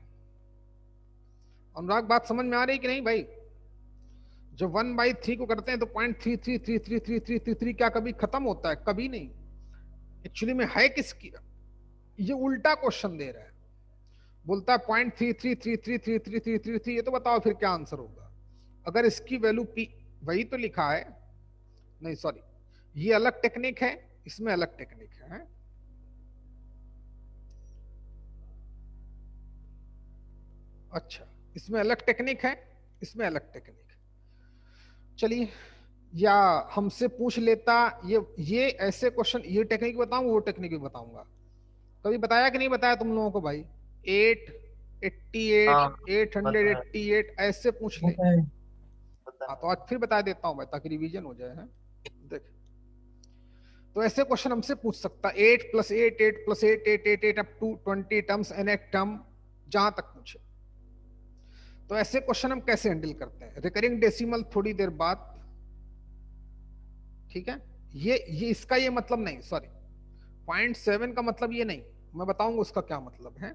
अनुराग बात समझ में आ रही है कि नहीं भाई? जब 1/3 को करते हैं तो 0.33333333 क्या कभी खत्म होता है? कभी नहीं। एक्चुअली में है किसकी? ये उल्टा क्वेश्चन दे रहा है, बोलता है 0.33333333, ये तो बताओ फिर क्या आंसर होगा। अगर इसकी वैल्यू पी, वही तो लिखा है, नहीं सॉरी, ये अलग टेक्निक है, इसमें अलग टेक्निक है। अच्छा, इसमें अलग टेक्निक है, इसमें अलग टेक्निक है। चलिए, या हमसे पूछ लेता, ये ऐसे क्वेश्चन, ये टेक्निक बताऊं, वो टेक्निक भी बताऊंगा। कभी बताया कि नहीं बताया तुम लोगों को भाई? 888 हाँ, 888 ऐसे पूछ ले। बताए। हाँ, तो आज फिर बता देता हूं भाई, ताकि रिवीजन हो जाए। है देख, तो ऐसे क्वेश्चन हमसे पूछ सकता 8 + 8 8 + 8 8 8 8 अप टू 20 टर्म्स एन एक टर्म, जहां तक पूछे। तो ऐसे क्वेश्चन हम कैसे हैंडल करते हैं? रिकरिंग डेसिमल थोड़ी देर बाद, ठीक है। ये इसका ये मतलब नहीं, सॉरी 0.7 का मतलब ये नहीं, मैं बताऊंगा उसका क्या मतलब है।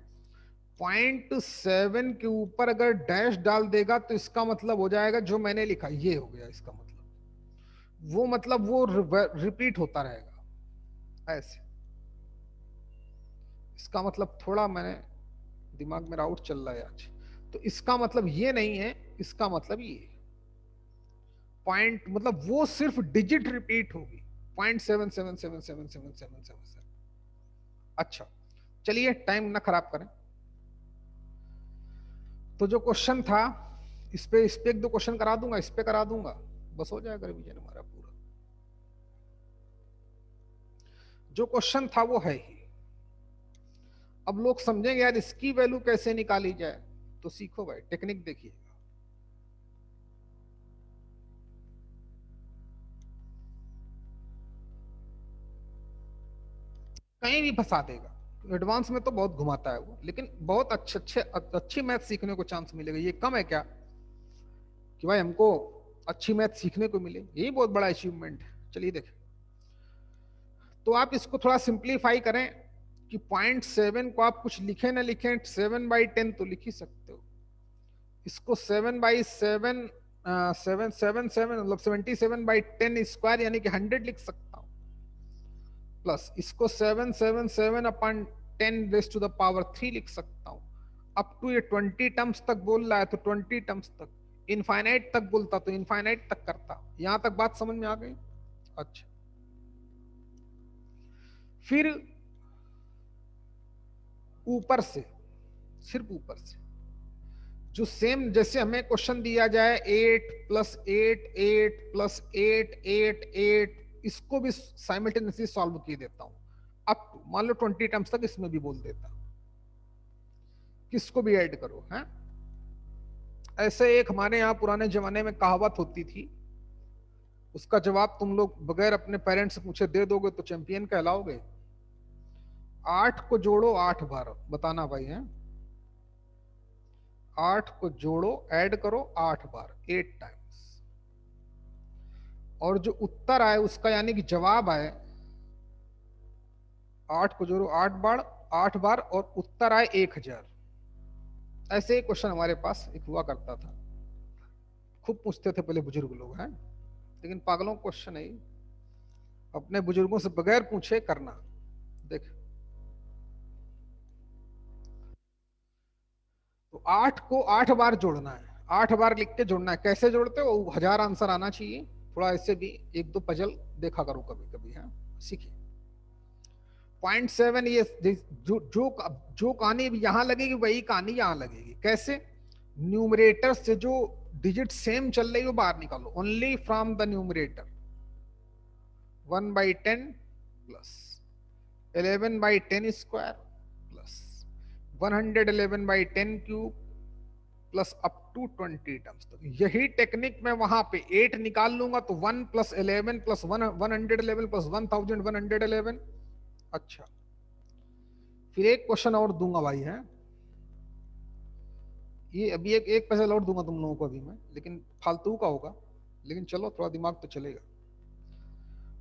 0.7 के ऊपर अगर डैश डाल देगा तो इसका मतलब हो जाएगा जो मैंने लिखा, ये हो गया इसका मतलब। वो मतलब वो रिपीट होता रहेगा ऐसे। इसका मतलब थोड़ा मैंने दिमाग में आउट चल रहा है आज, तो इसका मतलब ये नहीं है, इसका मतलब ये पॉइंट, मतलब वो सिर्फ डिजिट रिपीट होगी 0.7777777। अच्छा चलिए, टाइम ना खराब करें। तो जो क्वेश्चन था, इस पे 1-2 क्वेश्चन करा दूंगा, इस पे करा दूंगा, बस हो जाएगा रिवीजन हमारा पूरा। जो क्वेश्चन था वो है ही। अब लोग समझेंगे यार इसकी वैल्यू कैसे निकाली जाए, तो सीखो भाई, टेक्निक देखिए। कहीं भी फंसा देगा, एडवांस में तो बहुत घुमाता है वो, लेकिन बहुत अच्छी मैथ सीखने को चांस मिलेगा। ये कम है क्या कि भाई हमको अच्छी मैथ सीखने को मिले? यही बहुत बड़ा अचीवमेंट है। चलिए देखें, तो आप इसको थोड़ा सिंप्लीफाई करें कि 0.7 को आप कुछ लिखे ना लिखें, 7/10 तो लिख ही सकते हो। इसको 7/7 777 मतलब 77/10 स्क्वायर यानी कि 100 लिख सकता हूं, प्लस इसको 777/10⁻³ लिख सकता हूं। अप टू ये 20 टर्म्स तक बोल रहा है तो 20 टर्म्स तक, इनफाइनाइट तक बोलता तो इनफाइनाइट तक करता। यहां तक बात समझ में आ गई? अच्छा, फिर ऊपर से, सिर्फ ऊपर से जो सेम, जैसे हमें क्वेश्चन दिया जाए 8 + 8 8 + 8 8 8, इसको भी साइमल्टेनियसली सॉल्व किए देता हूं अप टू, मान लो 20 टर्म्स तक, इसमें भी बोल देता हूं, किसको भी ऐड करो। है ऐसे एक हमारे यहाँ पुराने जमाने में कहावत होती थी, उसका जवाब तुम लोग बगैर अपने पेरेंट्स से पूछे दे दोगे तो चैंपियन कहलाओगे। 8 को जोड़ो 8 बार, बताना भाई है। 8 को जोड़ो, ऐड करो 8 बार, 8 टाइम्स, और जो उत्तर आए उसका यानी कि जवाब आए, 8 को जोड़ो 8 बार और उत्तर आए 1000। ऐसे ही क्वेश्चन हमारे पास एक हुआ करता था, खूब पूछते थे पहले बुजुर्ग लोग हैं, लेकिन पागलों क्वेश्चन है, अपने बुजुर्गों से बगैर पूछे करना। देख, तो 8 को 8 बार जोड़ना है, 8 बार लिख के जोड़ना है। कैसे जोड़ते हो? 1000 आंसर आना चाहिए। थोड़ा ऐसे भी 1-2 पजल देखा करो कभी कभी, है सीखिए। 0.7 ये जो कहानी यहां लगेगी वही कहानी यहां लगेगी। कैसे? न्यूमरेटर से जो डिजिट सेम चल रही है वो बाहर निकालो, only from the numerator. 1/10 plus 11/10 square plus 111/10³ plus up to 20 terms तक। यही टेक्निक मैं वहां पे 8 निकाल लूंगा तो 1 + 11 + 111 + 1111। अच्छा, फिर एक क्वेश्चन और दूंगा भाई, है ये अभी एक पजल और दूंगा तुम लोगों को अभी मैं, लेकिन फालतू का होगा, लेकिन चलो थोड़ा दिमाग तो चलेगा।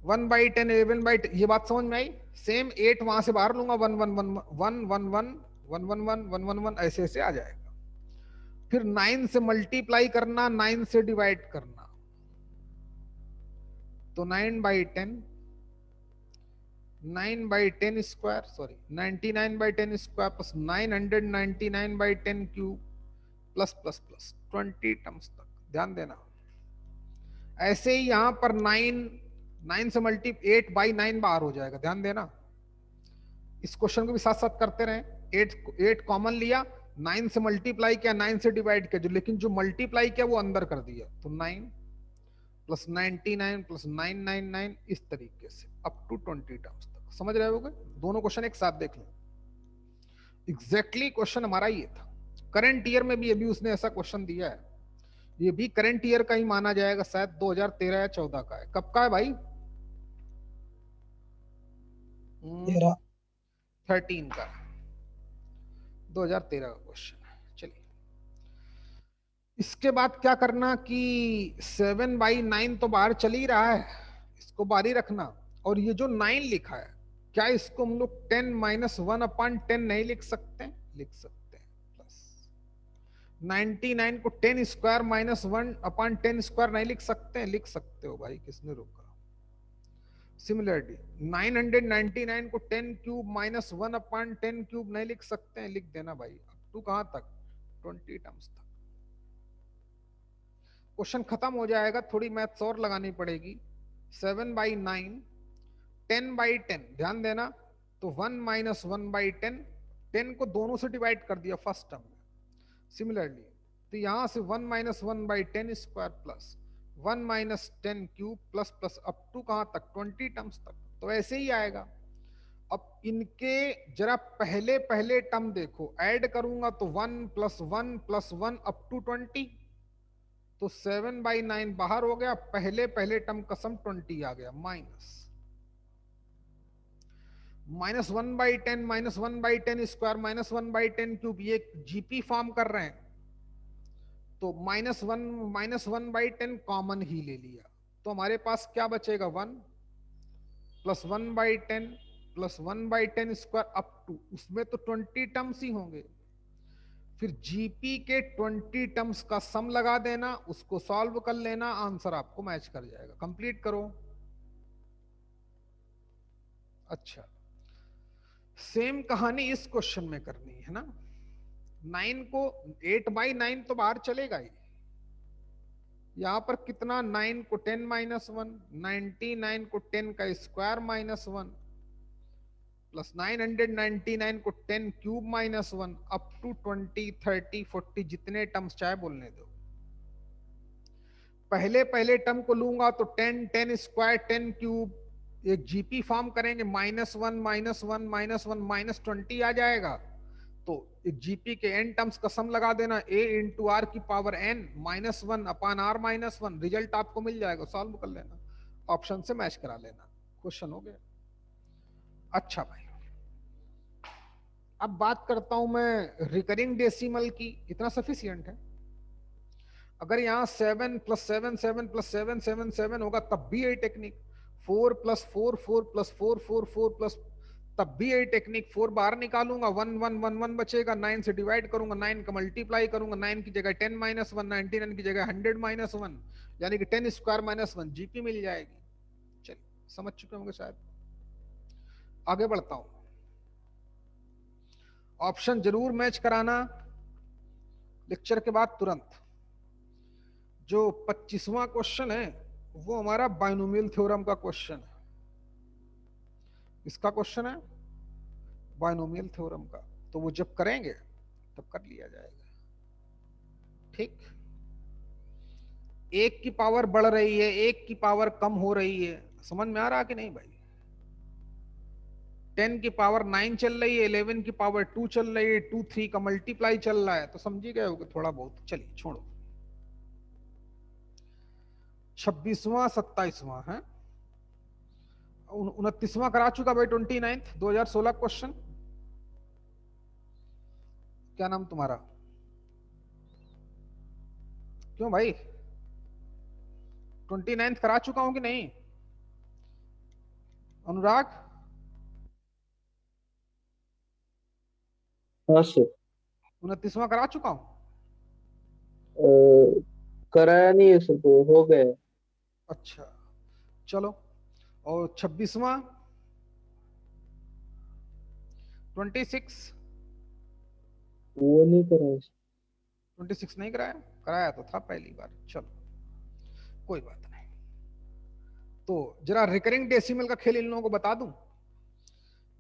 1/10 11/10, ये बात समझ में आई? सेम 8 वहां से बाहर लूंगा, 1 1 1 1 1 1 111 111 ऐसे ऐसे आ जाएगा। फिर 9 से मल्टीप्लाई करना, 9 से डिवाइड करना, तो 9/10, 9/10 square, sorry 99/10 square plus 999/10 cube plus plus plus 20 terms तक। ध्यान देना। ऐसे ही यहां पर 9 से मल्टी 8/9 बाहर हो जाएगा। ध्यान देना। इस क्वेश्चन को भी साथ साथ करते रहे। 8 कॉमन लिया, 9 से मल्टीप्लाई किया, 9 से डिवाइड किया, लेकिन जो मल्टीप्लाई किया वो अंदर कर दिया, तो 9 प्लस 99 प्लस 999 इस तरीके से अप टू 20 टर्म्स तक। समझ रहे होगे? दोनों क्वेश्चन एक साथ देख लो। एग्जैक्टली क्वेश्चन हमारा ये था। करंट ईयर में भी अभी उसने ऐसा क्वेश्चन दिया है। ये भी करंट ईयर का ही माना जाएगा, शायद 2013 या 14 का है। कब का है भाई? 13 का, 2013 का क्वेश्चन है। चलिए, इसके बाद क्या करना कि 7/9 तो बाहर चल ही रहा है, इसको बाहर ही रखना। और ये जो 9 लिखा है, क्या इसको हम लोग 10 - 1/10 नहीं लिख सकते? लिख सकते हैं। प्लस 99 को 10 स्क्वायर माइनस 1/10 स्क्वायर नहीं लिख सकते? लिख सकते हो भाई, किसने रोका? सिमिलरली 999 को 10 क्यूब माइनस 1/10 क्यूब नहीं लिख सकते हैं? लिख देना भाई। अप टू कहां तक? 20 टर्म्स तक। क्वेश्चन खत्म हो जाएगा, थोड़ी मैथ्स और लगानी पड़ेगी। 7/9, 10/10, ध्यान देना। तो 1 - 1/10, 10 को दोनों से डिवाइड कर दिया फर्स्ट टर्म में। सिमिलरली तो यहां से 1 - 1/10 square plus 1 - 10 cube plus plus up to कहां तक? 20 टर्म्स तक। तो ऐसे ही आएगा। अब इनके जरा पहले पहले टर्म देखो, ऐड करूंगा तो 1 + 1 + 1 अप टू 20। तो 7/9 बाहर हो गया, पहले पहले टर्म का सम 20 आ गया, -1/10 -1/10 स्क्वायर -1/10 क्यूब, ये जीपी फॉर्म कर रहे हैं। तो -1/10 कॉमन ही ले लिया, तो हमारे पास क्या बचेगा? 1 + 1/10 + 1/10 स्क्वायर अप टू, उसमें तो 20 टर्म्स ही होंगे। फिर जीपी के 20 टर्म्स का सम लगा देना, उसको सॉल्व कर लेना, आंसर आपको मैच कर जाएगा। कंप्लीट करो। अच्छा, सेम कहानी इस क्वेश्चन में करनी है ना। 9 को 8/9 तो बाहर चलेगा ही। यहां पर कितना? 9 को 10 - 1, 99 को 10 का स्क्वायर -1 प्लस 999 को 10 क्यूब -1 अप टू 20 30 40 जितने टर्म्स चाहे बोलने दो। पहले पहले टर्म को लूंगा तो 10 10 स्क्वायर 10 क्यूब, एक जीपी फॉर्म करेंगे, -1 -1 -1 -20 आ जाएगा। तो एक जीपी के n टर्म्स का सम लगा देना, a × r की पावर n -1/r-1, रिजल्ट आपको मिल जाएगा, सॉल्व कर लेना, ऑप्शन से मैच करा लेना, क्वेश्चन हो गया। अच्छा भाई, अब बात करता हूं मैं रिकरिंग डेसिमल की। इतना सफिशियंट है। अगर यहाँ 7 + 7 7 + 7 7 7 होगा तब भी यही टेक्निक। 4 + 4 4 + 4 4 4 प्लस, तब भी यही टेक्निक। 4 बाहर निकालूंगा, 1 1 1 1 बचेगा, 9 से डिवाइड करूंगा, 9 का मल्टीप्लाई करूंगा, 9 की जगह 10 - 1, 99 की जगह 100 - 1, यानी कि 10 स्क्वायर -1 जीपी मिल जाएगी। चलिए, समझ चुके होंगे शायद। आगे बढ़ता हूं। ऑप्शन जरूर मैच कराना लेक्चर के बाद तुरंत। जो 25वां क्वेश्चन है वो हमारा बाइनोमियल थ्योरम का क्वेश्चन है। इसका क्वेश्चन है बाइनोमियल थ्योरम का, तो वो जब करेंगे तब कर लिया जाएगा। ठीक, एक की पावर बढ़ रही है, एक की पावर कम हो रही है, समझ में आ रहा कि नहीं भाई? 10 की पावर 9 चल रही है, 11 की पावर 2 चल रही है, 2 3 का मल्टीप्लाई चल रहा है, तो समझी गए होगे थोड़ा बहुत। चलिए छोड़ो। 26वां 27वां है, 29वां करा चुका भाई। 29th 2016 question. क्या नाम तुम्हारा? क्यों भाई, 29th करा चुका हूं कि नहीं? अनुराग हाँ सर। 29वां करा चुका हूँ। कराया नहीं है सर, तो हो गया है। अच्छा चलो, और 26वां 26 वो नहीं कराया सर। 26 नहीं कराया, कराया तो था पहली बार। चलो कोई बात नहीं। तो जरा रिकरिंग डेसिमल का खेल इन लोगों को बता दूं।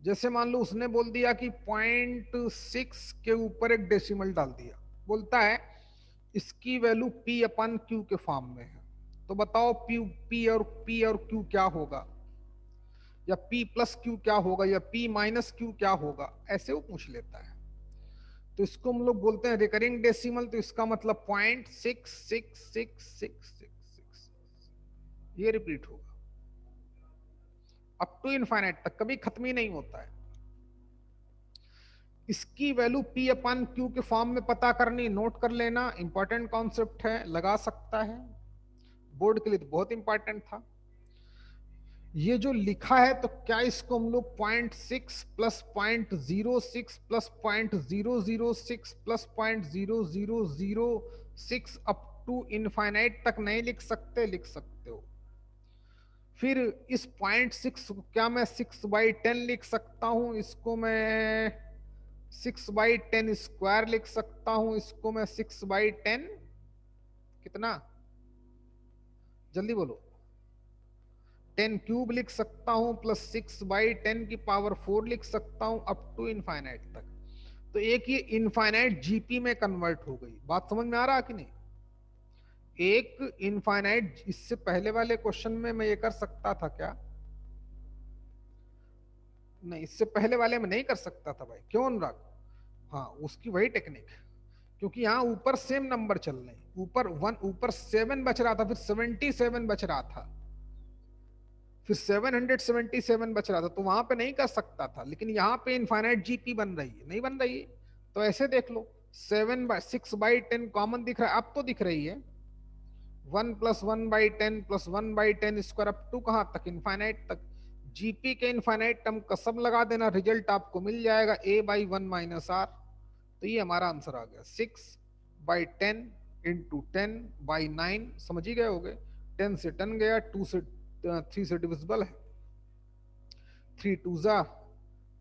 जैसे मान लो उसने बोल दिया कि 0.6 के ऊपर एक डेसिमल डाल दिया, बोलता है इसकी वैल्यू P अपन Q के फॉर्म में है, तो बताओ P और Q क्या होगा, या P प्लस Q क्या होगा, या P माइनस Q क्या होगा, ऐसे वो पूछ लेता है। तो इसको हम लोग बोलते हैं रिकरिंग डेसिमल। तो इसका मतलब 0.66666 ये रिपीट होगा अप टू इनफाइनाइट तक, कभी खत्म ही नहीं होता है। इसकी वैल्यू P अपन Q के फॉर्म में पता करनी, नोट कर लेना, इंपॉर्टेंट कॉन्सेप्ट है, लगा सकता है, बोर्ड के लिए तो बहुत इंपॉर्टेंट था। ये जो लिखा है तो क्या इसको हम लोग 0.6 plus 0.06 plus 0.006 plus 0.0006 up to infinite तक नहीं लिख सकते? लिख सकते हो। फिर इस 0.6 को क्या मैं 6/10 लिख सकता हूं, इसको मैं 6/10 स्क्वायर लिख सकता हूं, इसको मैं 6/10 कितना, जल्दी बोलो, 10 क्यूब लिख सकता हूं, प्लस 6/10 की पावर 4 लिख सकता हूं अप टू इनफाइनाइट तक। तो एक ये इनफाइनाइट जीपी में कन्वर्ट हो गई। बात समझ में आ रहा कि नहीं? एक इनफाइनाइट, इससे पहले वाले क्वेश्चन में मैं ये कर सकता था क्या? नहीं, इससे पहले वाले में नहीं कर सकता था भाई। क्यों अनुराग? हाँ, उसकी वही टेक्निक, क्योंकि यहाँ ऊपर सेम नंबर चल रहे हैं, ऊपर 1, ऊपर 7 बच रहा था, फिर 77 बच रहा था, फिर 777 बच रहा था, तो वहां पे नहीं कर सकता था। लेकिन यहाँ पे इनफाइनाइट जीपी बन रही है, नहीं बन रही है? तो ऐसे देख लो, 6/10 कॉमन दिख रहा है, अब तो दिख रही है 1 plus 1/10 plus 1/10 square up to कहां तक? इनफाइनाइट तक। जीपी के इनफाइनाइट टर्म का सब लगा देना, रिजल्ट आपको मिल जाएगा A/1 माइनस R। तो ये हमारा आंसर आ गया 6/10 इंटू 10/9। समझ ही गए होगे, 10 से 10 गया, 2 से 3 से डिविजिबल है, 3 2 जा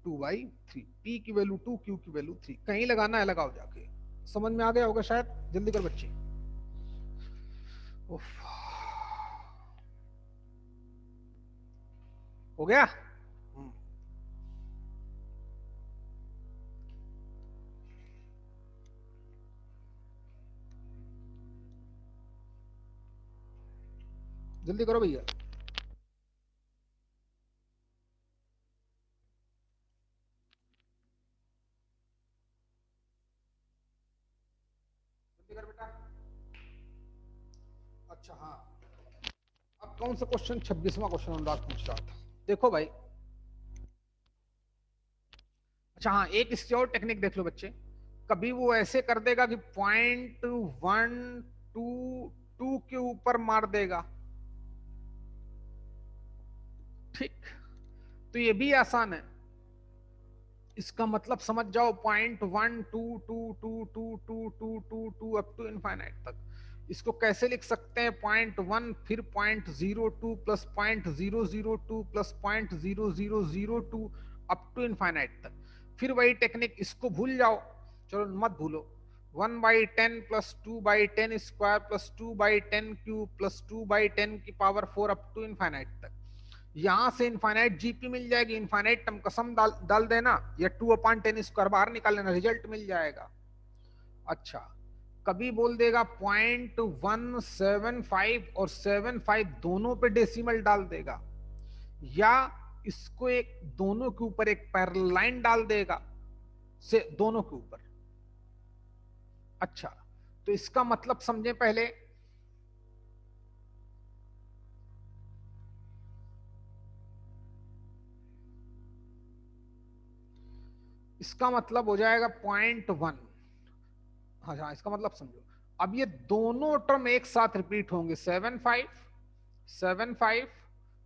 2/3। P की वैल्यू 2, Q की वैल्यू 3। कहीं लगाना है, लगाओ जाके। समझ में आ गया होगा शायद, जल्दी कर बच्चे। उफ। हो गया? जल्दी करो भैया। जल्दी कर बेटा। अच्छा हाँ, अब कौन सा क्वेश्चन? 26वां क्वेश्चन अनुराग पूछ रहा था। देखो भाई, अच्छा हाँ, एक इसकी और टेक्निक देख लो बच्चे। कभी वो ऐसे कर देगा कि 0.122 के ऊपर मार देगा, ठीक, तो ये भी आसान है। इसका मतलब समझ जाओ, 0.122222222 अप टू इनफाइनाइट तक। इसको कैसे लिख सकते हैं? 0.1 फिर 0.02 plus 0.002 plus 0.0002 up to infinite तक। फिर वही टेक्निक, इसको भूल जाओ, चलो मत भूलो, 1/10 plus 2/10 square plus 2/10 cube plus 2/10 की पावर 4 अप टू इनफाइनाइट तक। यहां से इनफाइनाइट जीपी मिल जाएगी, इनफाइनाइट टर्म कसम डाल देना, या 2/10 स्क्वायर बाहर निकाल लेना, रिजल्ट मिल जाएगा। अच्छा, कभी बोल देगा 0.175 और 75 दोनों पे डेसिमल डाल देगा, या इसको एक दोनों के ऊपर एक पैरेलल लाइन डाल देगा से दोनों के ऊपर। अच्छा, तो इसका मतलब समझे पहले। इसका मतलब हो जाएगा 0.1। हाँ हाँ, इसका मतलब समझो। अब ये दोनों टर्म एक साथ रिपीट होंगे, 75 75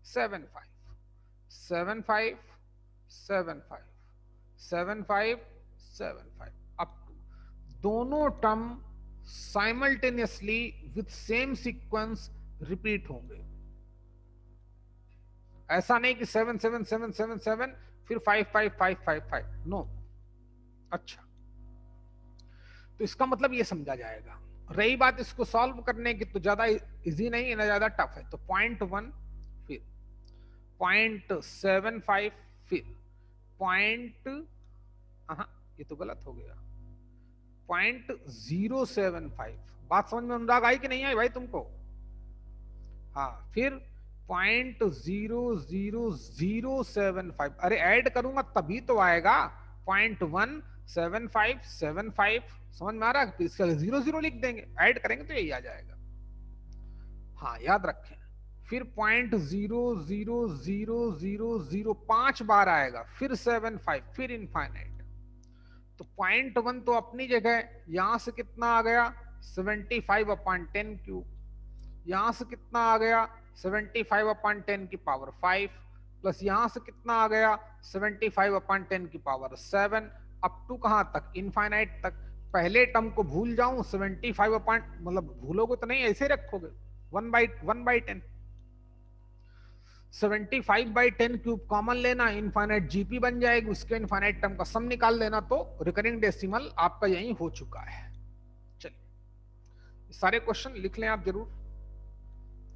75 75 75 75 75 अप टू, दोनों term simultaneously with same sequence repeat होंगे। ऐसा नहीं कि 7 7 7 7 7 फिर 5 5 5 5 5, नो। अच्छा, तो इसका मतलब ये समझा जाएगा। रही बात इसको सॉल्व करने की, तो ज्यादा इजी नहीं है ना ज्यादा टफ है। तो 0.1 फिर 0.75 फिर ये तो गलत हो गया 0.075। बात समझ में अनुराग आई कि नहीं आई भाई तुमको? हाँ, फिर 0.00075। अरे ऐड करूंगा तभी तो आएगा 0.17575। समझ में आ रहा है? इसका 0 लिख देंगे, ऐड करेंगे तो यही आ जाएगा। हाँ, याद रखें। फिर 0.00005 5 बार आएगा, फिर 75, फिर इनफाइनाइट। तो 0.1 तो अपनी जगह, यहां से कितना आ गया 75/10 क्यूब, यहां से कितना आ गया 75/10 की पावर 5, प्लस यहां से कितना आ गया 75/10 की पावर 7, अप टू कहां तक? इनफाइनाइट तक। पहले टर्म को भूल जाऊं 75 मतलब भूलोगे तो नहीं, ऐसे रखोगे 1/10। 75/10 क्यूब कॉमन लेना, इनफाइनाइट जीपी बन जाएगी, उसके इनफाइनाइट टर्म का सम निकाल लेना, तो रिकरिंग डेसिमल आपका यही हो चुका है। चलिए, सारे क्वेश्चन लिख लें आप जरूर।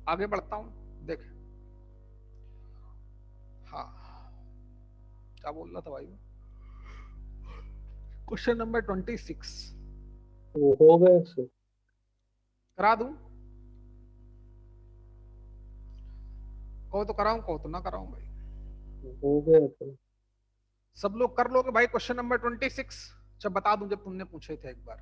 आगे बढ़ता हूं, देखें। हाँ, क्या बोल रहा था भाई? क्वेश्चन नंबर 26 वो हो गया सर। करा दूं? कहो तो कराऊं, कहो तो ना कराऊं भाई? हो गया सर। सब लोग कर लोगे भाई क्वेश्चन नंबर 26? जब बता दूं, जब तुमने पूछे थे एक बार।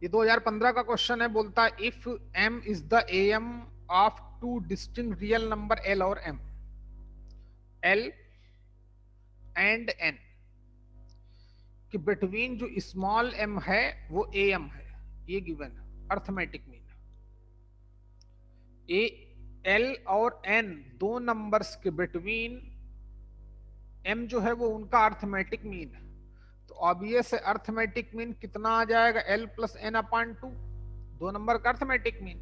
ये 2015 का क्वेश्चन है। बोलता है if m is the am of two distinct real number l और m, l एंड n, कि बिटवीन जो स्मॉल m है वो am है, ये गिवन है, अर्थमेटिक मीन। ए l और n दो नंबर्स के बिटवीन m जो है वो उनका अर्थमेटिक मीन है। तो ऑब्वियस है अर्थमेटिक मीन कितना आ जाएगा, l प्लस n/2, दो नंबर का अर्थमेटिक मीन।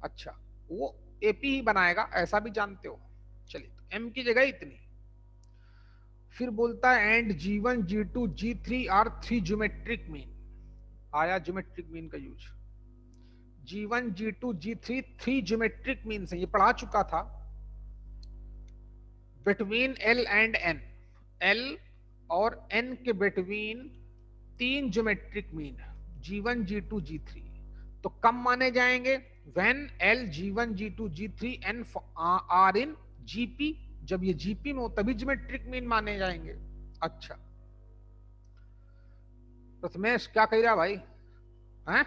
अच्छा, वो एपी ही बनाएगा, ऐसा भी जानते हो। चलिए, तो m की जगह इतनी। फिर बोलता है and G1 G2 G3 are 3 geometric mean. आया ज्योमेट्रिक मीन का use. G1 G2 G3 3 geometric mean है, ये पढ़ा चुका था। Between l and n, l और n के between 3 geometric mean, G1 G2 G3। तो कम माने जाएंगे when l G1 G2 G3 n are in GP। जब ये GP में हो तभी ज्योमेट्रिक मीन माने जाएंगे। अच्छा, प्रथमेश क्या कह रहा भाई? हैं?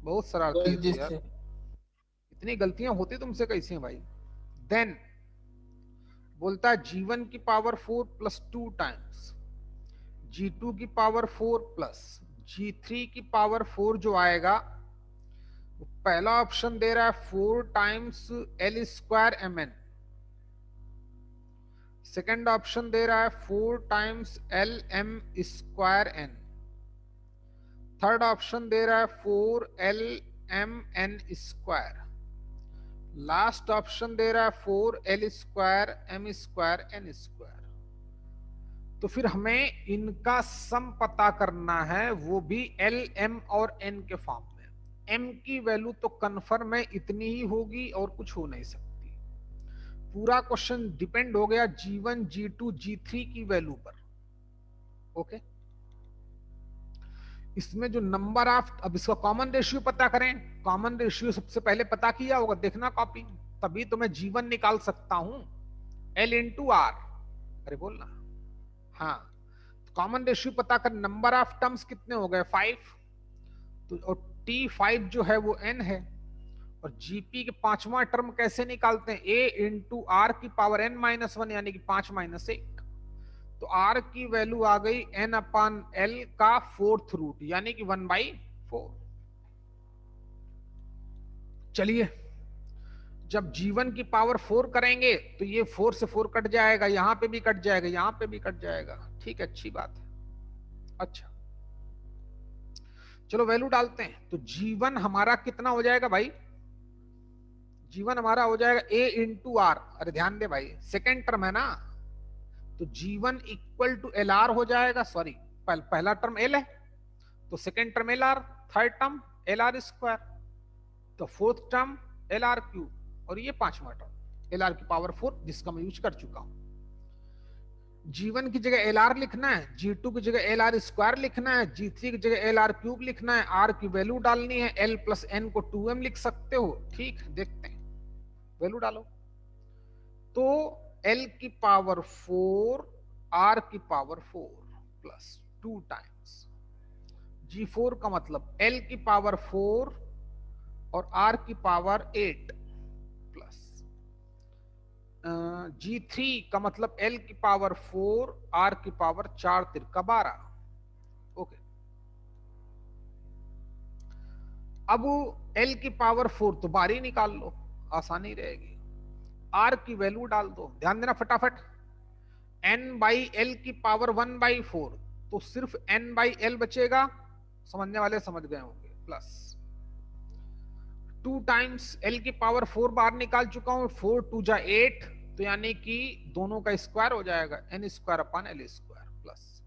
बहुत शरारती है तू यार, इतनी गलतियां होती तुमसे कैसे भाई? देन बोलता है G1 की पावर 4 प्लस 2 टाइम्स G2 की पावर 4 प्लस G3 की पावर 4 जो आएगा, पहला ऑप्शन दे रहा है 4 times l square mn, second option दे रहा है 4 times l m square n, third option दे रहा है 4 l m n square, last option दे रहा है 4 l square m square n square. तो फिर हमें इनका सम पता करना है, वो भी l m और n के फॉर्म में। m की वैल्यू तो कन्फर्म है इतनी ही होगी और कुछ हो नहीं सकती। पूरा क्वेश्चन डिपेंड हो गया G1 G2 G3 की वैल्यू पर। ओके, इसमें जो नंबर ऑफ, अब इसका कॉमन रेशियो पता करें। कॉमन रेशियो सबसे पहले पता किया होगा, देखना कॉपी, तभी तो मैं G1 निकाल सकता हूं L इंटू R। अरे बोलना, हाँ, कॉमन रेशियो पता कर। नंबर ऑफ टर्म्स कितने हो गए 5, तो और T5 जो है वो n है, और जीपी के पांचवा टर्म कैसे निकालते हैं, a इंटू आर की पावर n-1 यानी कि 5 - 1। तो r की वैल्यू आ गई n/l का 4th रूट यानी कि 1/4। चलिए, जब G1 की पावर 4 करेंगे तो ये 4 से 4 कट जाएगा, यहां पे भी कट जाएगा, यहां पे भी कट जाएगा। ठीक है, अच्छी बात है। अच्छा चलो वैल्यू डालते हैं। तो G1 हमारा कितना हो जाएगा भाई? G1 हमारा हो जाएगा A इंटू आर। अरे ध्यान दे भाई, सेकेंड टर्म है ना, तो G1 इक्वल टू LR हो जाएगा। सॉरी, पहला टर्म L है तो second term LR, third term LR square, तो फोर्थ टर्म LR क्यूब, और ये पांचवा टर्म LR की पावर 4 जिसका मैं यूज कर चुका हूं। G1 की जगह LR लिखना है, G2 की जगह LR स्क्वायर लिखना है, G3 की जगह LR क्यूब लिखना है, R की वैल्यू डालनी है, L प्लस N को 2M लिख सकते हो। ठीक, देखते हैं, वैल्यू डालो। तो L की पावर 4 R की पावर 4 प्लस 2 टाइम्स G4 का मतलब L की पावर 4 और R की पावर 8 प्लस G3 का मतलब L की पावर 4 R की पावर 4 तिरका 12। ओके, अब L की पावर 4 तो बारी निकाल लो, आसानी रहेगी। R की वैल्यू डाल दो, ध्यान देना फटाफट। N बाई L की पावर 1/4, तो सिर्फ N बाई L बचेगा, समझने वाले समझ गए होंगे, प्लस 2 टाइम्स L की पावर 4 बाहर निकाल चुका हूं, 4 2 जा 8, तो यानी कि दोनों का स्क्वायर हो जाएगा N square upon L square, plus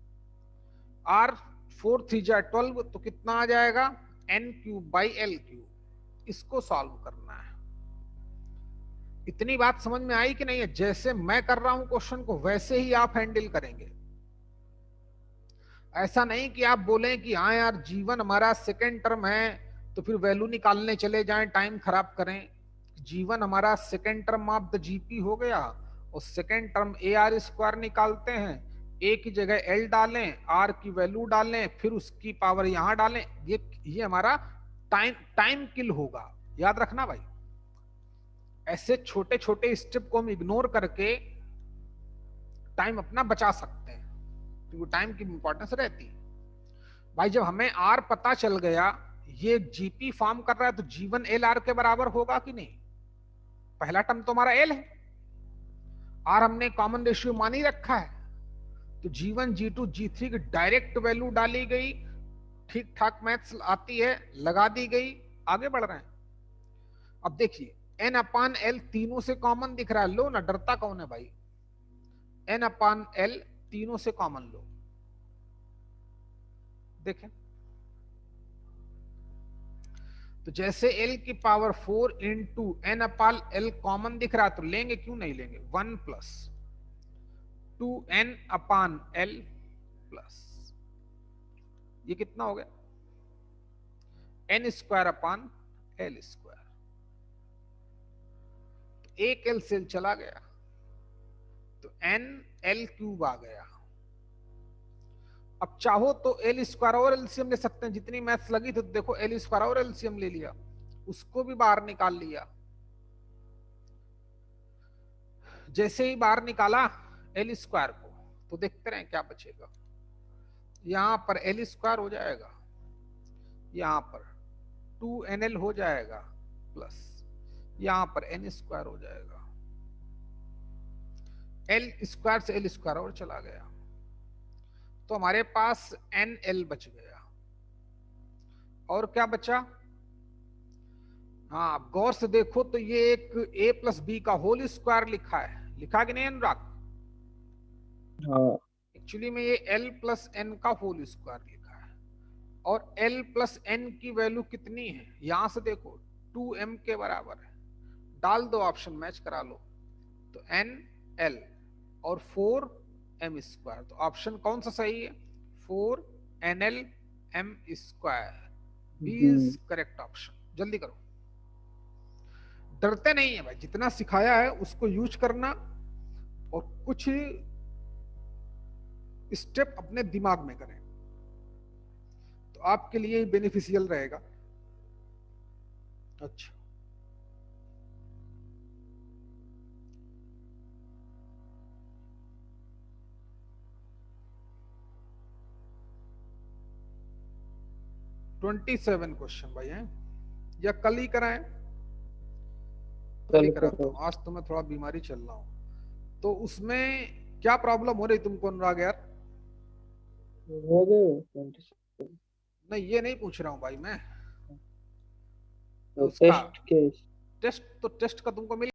R 4 3 जा 12, तो कितना आ जाएगा N cube by L cube. इसको सॉल्व करना है। इतनी बात समझ में आई कि नहीं है? जैसे मैं कर रहा हूं क्वेश्चन को वैसे ही आप हैंडल करेंगे। ऐसा नहीं कि आप बोलें कि हाँ यार G1 हमारा सेकेंड टर्म है तो फिर वैल्यू निकालने चले जाएं, टाइम खराब करें। G1 हमारा second term of the GP हो गया, और सेकेंड टर्म AR स्क्वायर निकालते हैं, A की जगह L डालें, R की वैल्यू डालें, फिर उसकी पावर यहां डालें। ये हमारा टाइम किल होगा, याद रखना भाई। ऐसे छोटे छोटे स्टेप को हम इग्नोर करके टाइम अपना बचा सकते हैं, क्योंकि टाइम की इंपॉर्टेंस रहती है भाई। जब हमें R पता चल गया, ये GP फॉर्म कर रहा है, तो G1 LR के बराबर होगा कि नहीं? पहला टर्म तो हमारा L है, R हमने कॉमन रेशियो मान ही रखा है, तो G1 G2 G3 की डायरेक्ट वैल्यू डाली गई, ठीक ठाक मैथ्स आती है, लगा दी गई, आगे बढ़ रहे हैं। अब देखिए N अपान L तीनों से कॉमन दिख रहा है, लो ना, डरता कौन है भाई। N अपान L तीनों से कॉमन लो, देखें तो जैसे L की पावर 4 इंटू N अपान L कॉमन दिख रहा है, तो लेंगे, क्यों नहीं लेंगे, 1 प्लस 2N अपान L प्लस ये कितना हो गया, N square upon L square. एक L सेल चला गया, तो N L क्यूब आ गया। अब चाहो तो L स्क्वायर और एलसीएम ले सकते हैं, जितनी मैथ्स लगी थी, तो देखो L स्क्वायर और एलसीएम ले लिया, उसको भी बाहर निकाल लिया। जैसे ही बाहर निकाला L स्क्वायर को, तो देखते रहे क्या बचेगा। यहां पर L स्क्वायर हो जाएगा, यहां पर 2NL हो जाएगा, प्लस यहां पर N स्क्वायर हो जाएगा। L स्क्वायर से L स्क्वायर और चला गया, तो हमारे पास NL बच गया। और क्या बचा? हाँ, गौर से देखो तो ये एक A प्लस बी का होल स्क्वायर लिखा है, लिखा कि नहीं अनुराग? हाँ एक्चुअली में ये L प्लस N का होल स्क्वायर लिखा है, और L प्लस N की वैल्यू कितनी है, यहां से देखो 2M के बराबर है, डाल दो, ऑप्शन मैच करा लो, तो NL और 4M स्क्वायर, तो ऑप्शन कौन सा सही है, 4NL M square, B is correct option. जल्दी करो, डरते नहीं है भाई, जितना सिखाया है उसको यूज करना, और कुछ स्टेप अपने दिमाग में करें, तो आपके लिए बेनिफिशियल रहेगा। अच्छा, ट्वेंटी 27 क्वेश्चन भाई हैं, या कल ही कराएं? वही कल कराता करो। हूँ, आज तो मैं थोड़ा बीमारी चल रहा हूँ। तो उसमें क्या प्रॉब्लम हो रही तुमको अनुराग यार? हो गए 27। नहीं ये नहीं पूछ रहा हूँ भाई मैं, तो उसका टेस्ट केस टेस्ट, तो टेस्ट का तुमको मिल